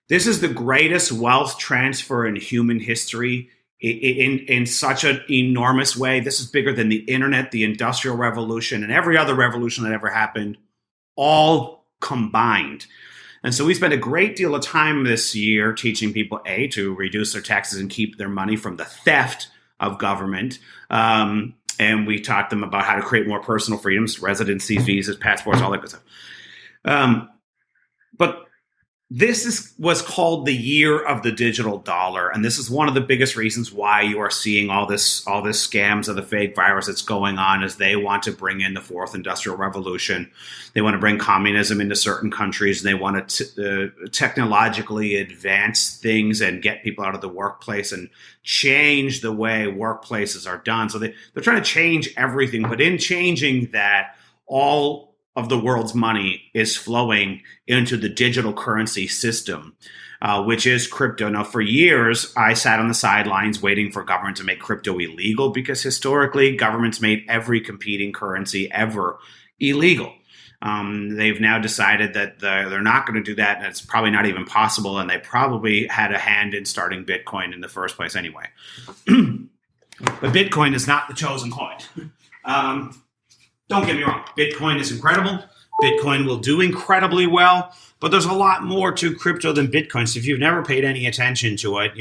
This is the greatest wealth transfer in human history in such an enormous way. This is bigger than the internet, the Industrial Revolution, and every other revolution that ever happened, all combined. And so we spent a great deal of time this year teaching people, to reduce their taxes and keep their money from the theft of government. And we taught them about how to create more personal freedoms, residencies, visas, passports, all that good stuff. But this was called the year of the digital dollar, and this is one of the biggest reasons why you are seeing all this scams of the fake virus that's going on. Is they want to bring in the fourth industrial revolution, they want to bring communism into certain countries, and they want to technologically advance things and get people out of the workplace and change the way workplaces are done. So they're trying to change everything, but in changing that, all of the world's money is flowing into the digital currency system, which is crypto. Now, for years, I sat on the sidelines waiting for government to make crypto illegal because historically, governments made every competing currency ever illegal. They've now decided that they're not going to do that, and it's probably not even possible, and they probably had a hand in starting Bitcoin in the first place anyway. But Bitcoin is not the chosen coin. Don't get me wrong. Bitcoin is incredible. Bitcoin will do incredibly well, but there's a lot more to crypto than Bitcoin. So if you've never paid any attention to it,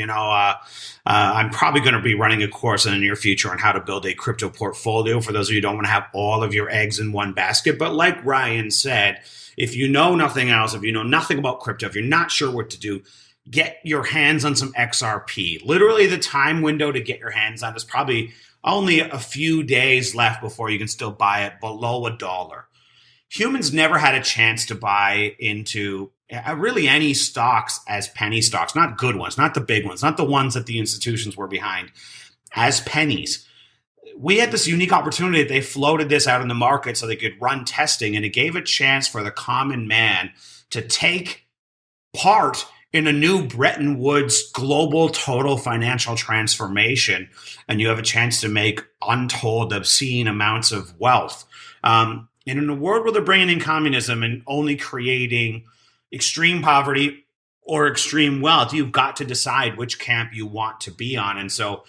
I'm probably going to be running a course in the near future on how to build a crypto portfolio for those of you who don't want to have all of your eggs in one basket. But like Ryan said, if you know nothing else, if you know nothing about crypto, if you're not sure what to do, get your hands on some XRP. Literally the time window to get your hands on is probably only a few days left before you can still buy it below $1. Humans never had a chance to buy into really any stocks as penny stocks, not good ones, not the big ones, not the ones that the institutions were behind, as pennies. We had this unique opportunity that they floated this out in the market so they could run testing, and it gave a chance for the common man to take part in a new Bretton Woods global total financial transformation, and you have a chance to make untold, obscene amounts of wealth. And in a world where they're bringing in communism and only creating extreme poverty or extreme wealth, you've got to decide which camp you want to be on. And so,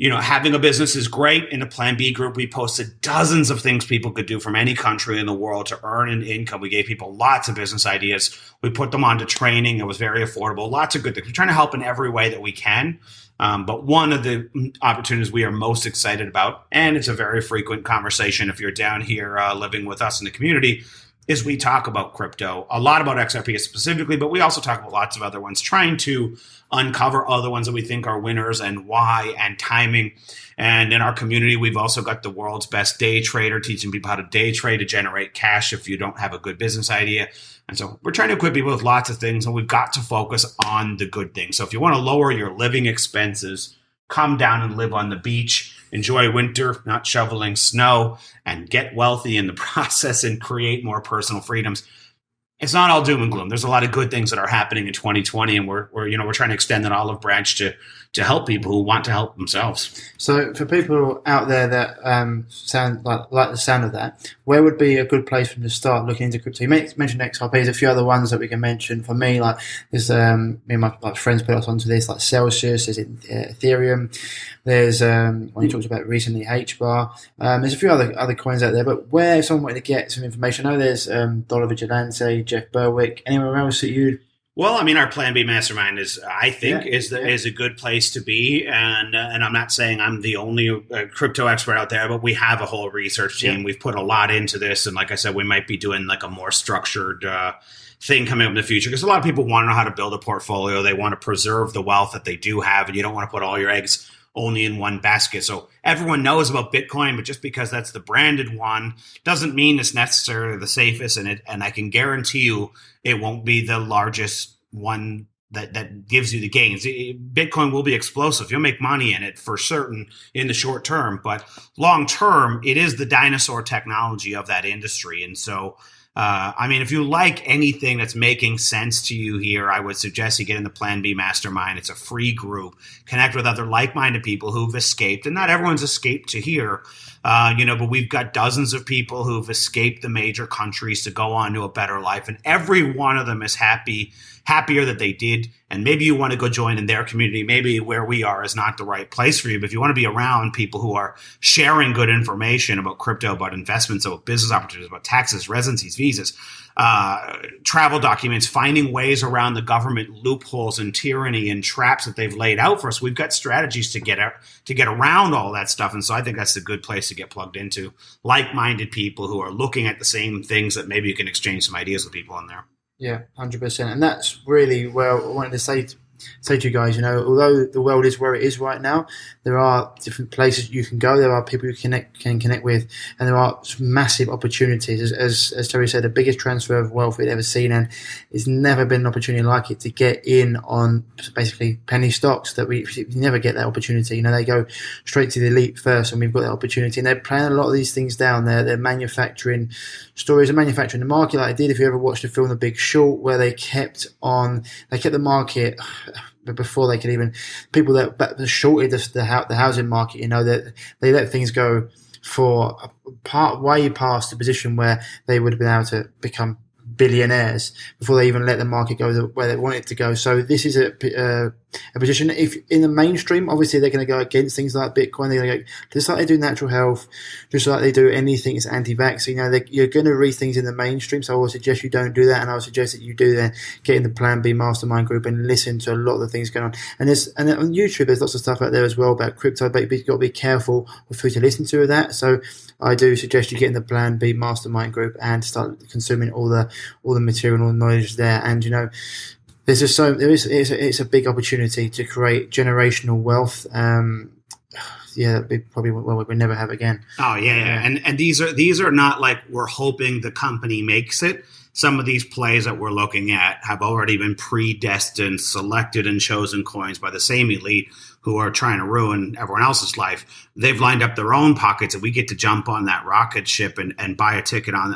having a business is great. In the Plan B group, we posted dozens of things people could do from any country in the world to earn an income. We gave people lots of business ideas. We put them onto training. It was very affordable. Lots of good things. We're trying to help in every way that we can. But one of the opportunities we are most excited about, and it's a very frequent conversation if you're down here living with us in the community, is we talk about crypto, a lot about XRP specifically, but we also talk about lots of other ones, trying to uncover other ones that we think are winners and why and timing. And in our community, we've also got the world's best day trader teaching people how to day trade to generate cash if you don't have a good business idea. And so we're trying to equip people with lots of things, and we've got to focus on the good things. So if you want to lower your living expenses, come down and live on the beach, enjoy winter, not shoveling snow, and get wealthy in the process and create more personal freedoms. it's not all doom and gloom. There's a lot of good things that are happening in 2020, and we're trying to extend that olive branch to help people who want to help themselves. So for people out there that sound like the sound of that, where would be a good place for them to start looking into crypto? You mentioned XRP. There's a few other ones that we can mention. For me, like there's me and my friends put us onto this, like Celsius. There's Ethereum. There's one you talked about recently, HBAR. There's a few other coins out there. But where if someone wanted to get some information, I know there's Dollar Vigilante, Jeff Berwick. Anywhere else that you? Well, I mean, our Plan B Mastermind is a good place to be, and I'm not saying I'm the only crypto expert out there, but we have a whole research team. Yeah. We've put a lot into this, and like I said, we might be doing like a more structured thing coming up in the future because a lot of people want to know how to build a portfolio. They want to preserve the wealth that they do have, and you don't want to put all your eggs only in one basket. So everyone knows about Bitcoin, but just because that's the branded one doesn't mean it's necessarily the safest. And I can guarantee you it won't be the largest one that gives you the gains. Bitcoin will be explosive. You'll make money in it for certain in the short term, but long term, it is the dinosaur technology of that industry. And so I mean, if you like anything that's making sense to you here, I would suggest you get in the Plan B Mastermind. It's a free group. Connect with other like-minded people who've escaped, and not everyone's escaped to here, but we've got dozens of people who've escaped the major countries to go on to a better life, and every one of them is happier that they did. And maybe you want to go join in their community. Maybe where we are is not the right place for you. But if you want to be around people who are sharing good information about crypto, about investments, about business opportunities, about taxes, residencies, visas, travel documents, finding ways around the government loopholes and tyranny and traps that they've laid out for us, we've got strategies to get around all that stuff. And so I think that's a good place to get plugged into. Like-minded people who are looking at the same things that maybe you can exchange some ideas with people in there. Yeah, 100%. And that's really where I wanted to say to you guys, although the world is where it is right now, there are different places you can go. There are people you can connect with, and there are massive opportunities. As Terry said, the biggest transfer of wealth we've ever seen, and it's never been an opportunity like it to get in on basically penny stocks that we never get that opportunity. They go straight to the elite first, and we've got that opportunity. And they're playing a lot of these things down there. They're manufacturing stories and manufacturing the market like they did. If you ever watched the film The Big Short, where they kept the market. But before they could even, people that shorted the housing market, that they let things go for way past the position where they would have been able to become billionaires before they even let the market go where they want it to go. So this is a position. If in the mainstream, obviously they're going to go against things like Bitcoin. They're going to go just like they do natural health, just like they do anything that's anti-vax. You're going to read things in the mainstream. So I would suggest you don't do that, and I would suggest that you do then get in the Plan B Mastermind group and listen to a lot of the things going on. And on YouTube, there's lots of stuff out there as well about crypto, but you've got to be careful with who to listen to with that. So I do suggest you get in the Plan B Mastermind group and start consuming all the material and all the knowledge there. And there's just it's a big opportunity to create generational wealth. That'd be probably what we never have again. Oh yeah. And these are not like we're hoping the company makes it. Some of these plays that we're looking at have already been predestined, selected, and chosen coins by the same elite who are trying to ruin everyone else's life. They've lined up their own pockets, and we get to jump on that rocket ship and buy a ticket on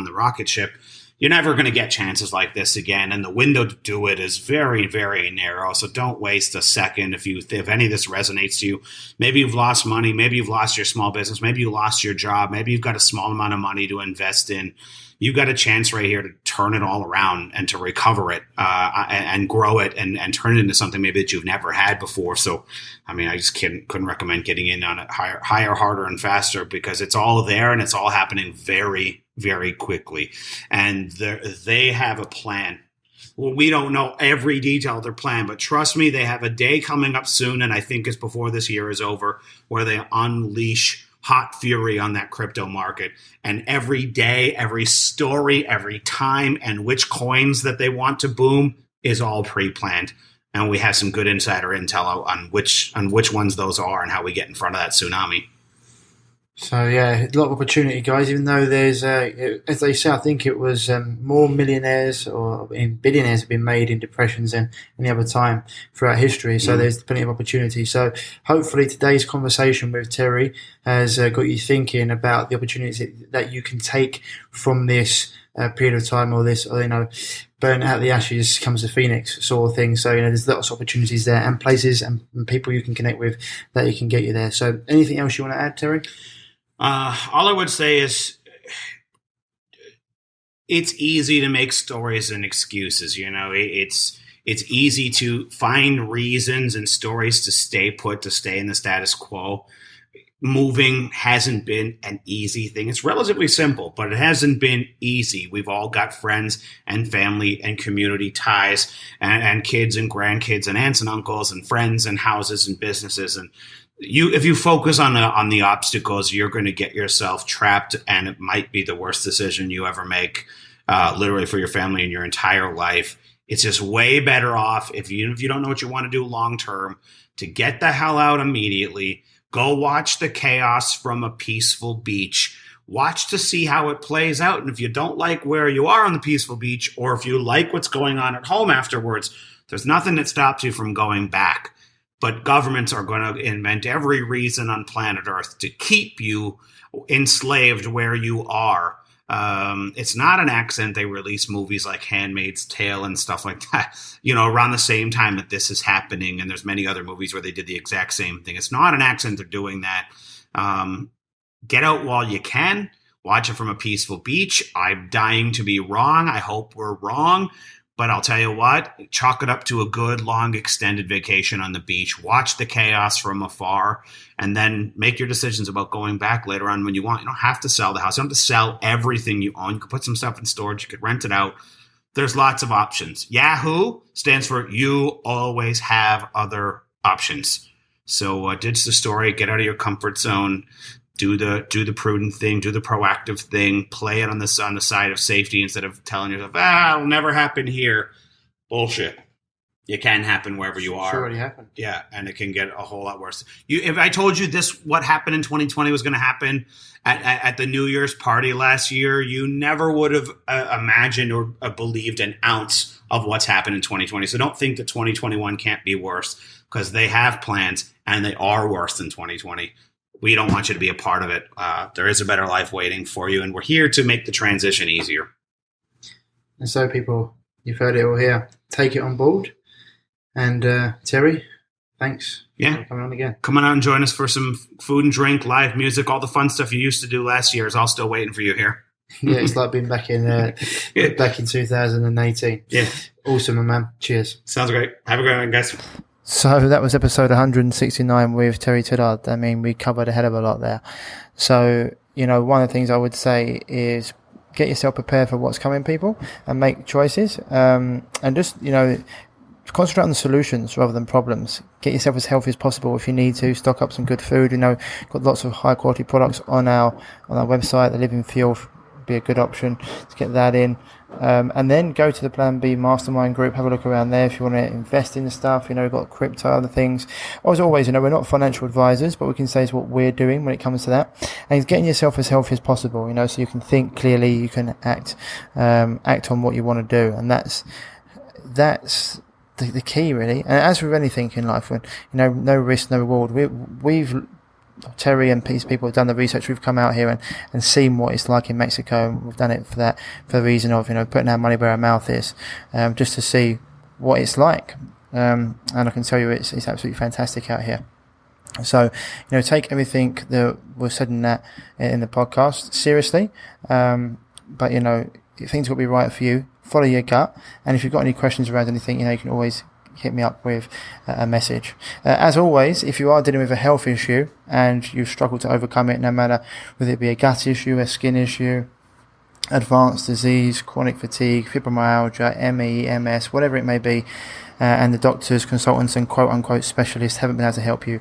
the rocket ship. You're never going to get chances like this again, and the window to do it is very, very narrow. So don't waste a second if any of this resonates to you. Maybe you've lost money, maybe you've lost your small business, maybe you lost your job, maybe you've got a small amount of money to invest in. You've got a chance right here to turn it all around and to recover it and grow it and turn it into something maybe that you've never had before. So, I mean, I just couldn't recommend getting in on it higher, harder, and faster because it's all there and it's all happening very, very quickly. And they have a plan. Well, we don't know every detail of their plan, but trust me, they have a day coming up soon, and I think it's before this year is over, where they unleash hot fury on that crypto market. And every day, every story, every time, and which coins that they want to boom is all pre-planned. And we have some good insider intel on which ones those are and how we get in front of that tsunami. So yeah, a lot of opportunity, guys. Even though there's, as they say, I think it was more millionaires or billionaires have been made in depressions than any other time throughout history. So there's plenty of opportunity. So hopefully today's conversation with Terry has got you thinking about the opportunities that you can take from this period of time, or this, or, burn out the ashes comes the phoenix sort of thing. So, there's lots of opportunities there, and places and people you can connect with that you can get you there. So anything else you want to add, Terry? All I would say is it's easy to make stories and excuses. It's easy to find reasons and stories to stay put, to stay in the status quo. Moving hasn't been an easy thing. It's relatively simple, but it hasn't been easy. We've all got friends and family and community ties and kids and grandkids and aunts and uncles and friends and houses and businesses. And if you focus on the obstacles, you're going to get yourself trapped, and it might be the worst decision you ever make, literally for your family and your entire life. It's just way better off if you don't know what you want to do long term, to get the hell out immediately. Go watch the chaos from a peaceful beach. Watch to see how it plays out. And if you don't like where you are on the peaceful beach, or if you like what's going on at home afterwards, there's nothing that stops you from going back. But governments are going to invent every reason on planet Earth to keep you enslaved where you are. It's not an accident they release movies like Handmaid's Tale and stuff like that, around the same time that this is happening. And there's many other movies where they did the exact same thing. It's not an accident they're doing that. Get out while you can. Watch it from a peaceful beach. I'm dying to be wrong. I hope we're wrong. But I'll tell you what, chalk it up to a good, long, extended vacation on the beach. Watch the chaos from afar, and then make your decisions about going back later on when you want. You don't have to sell the house. You don't have to sell everything you own. You could put some stuff in storage. You could rent it out. There's lots of options. Yahoo stands for you always have other options. So ditch the story. Get out of your comfort zone. Do the prudent thing, do the proactive thing, play it on the side of safety instead of telling yourself, it'll never happen here. Bullshit. It can happen wherever you are. Sure, already happened. Yeah, and it can get a whole lot worse. If I told you what happened in 2020 was going to happen at the New Year's party last year, you never would have imagined or believed an ounce of what's happened in 2020. So don't think that 2021 can't be worse, because they have plans and they are worse than 2020. We don't want you to be a part of it. There is a better life waiting for you, and we're here to make the transition easier. And so, people, you've heard it all here. Take it on board. And Terry, thanks for coming on again. Come on out and join us for some food and drink, live music, all the fun stuff you used to do last year is all still waiting for you here. Yeah, it's like being back in 2018. Yeah. Awesome, my man. Cheers. Sounds great. Have a great one, guys. So that was episode 169 with Terry Tillaaart. I mean, we covered a hell of a lot there. So, one of the things I would say is get yourself prepared for what's coming, people, and make choices. And just, concentrate on the solutions rather than problems. Get yourself as healthy as possible if you need to. Stock up some good food. Got lots of high quality products on our website. The Living Fuel would be a good option to get that in. And then go to the Plan B Mastermind group, have a look around there if you want to invest in the stuff. We've got crypto, other things. As always, we're not financial advisors, but we can say is what we're doing when it comes to that. And it's getting yourself as healthy as possible, so you can think clearly, you can act on what you want to do. And that's the key, really. And as with anything in life, when, no risk, no reward, Terry and people have done the research. We've come out here and seen what it's like in Mexico, and we've done it for the reason of putting our money where our mouth is, just to see what it's like. And I can tell you it's absolutely fantastic out here. So take everything that was said in the podcast seriously, but things will be right for you. Follow your gut, and if you've got any questions around anything, you can always hit me up with a message. As always, if you are dealing with a health issue and you've struggled to overcome it, no matter whether it be a gut issue, a skin issue, advanced disease, chronic fatigue, fibromyalgia, ME, MS, whatever it may be, and the doctors, consultants and quote-unquote specialists haven't been able to help you,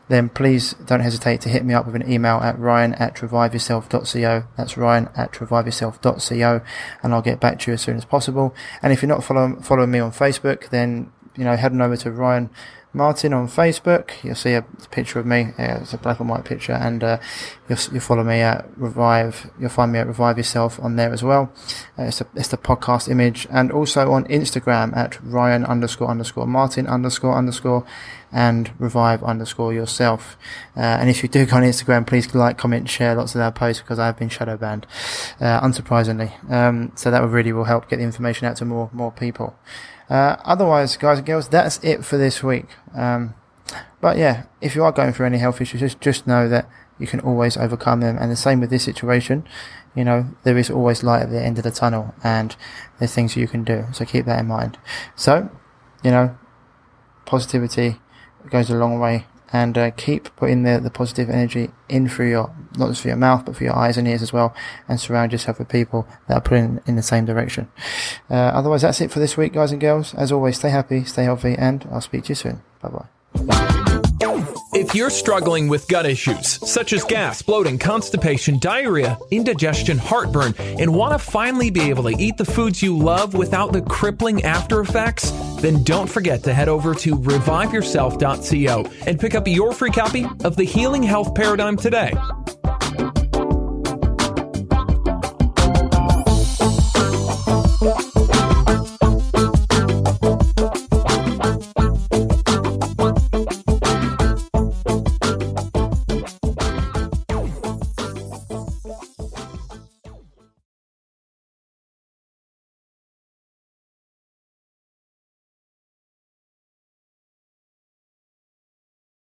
then please don't hesitate to hit me up with an email at ryan@reviveyourself.co. That's ryan@reviveyourself.co, and I'll get back to you as soon as possible. And if you're not following me on Facebook, then head on over to Ryan Martin on Facebook. You'll see a picture of me. It's a black and white picture, and you'll follow me at Revive. You'll find me at Revive Yourself on there as well. It's the podcast image, and also on Instagram at Ryan__Martin_ and Revive_yourself. And if you do go on Instagram, please like, comment, share lots of our posts, because I have been shadow banned, unsurprisingly. So that will help get the information out to more people. Otherwise, guys and girls, that's it for this week. But yeah, if you are going through any health issues, just know that you can always overcome them. And the same with this situation, there is always light at the end of the tunnel, and there's things you can do. So keep that in mind. So, positivity goes a long way, and keep putting the positive energy in through not just for your mouth, but for your eyes and ears as well, and surround yourself with people that are pulling in the same direction. Otherwise, that's it for this week, guys and girls. As always, stay happy, stay healthy, and I'll speak to you soon. Bye-bye. If you're struggling with gut issues, such as gas, bloating, constipation, diarrhea, indigestion, heartburn, and want to finally be able to eat the foods you love without the crippling after effects, then don't forget to head over to reviveyourself.co and pick up your free copy of The Healing Health Paradigm today.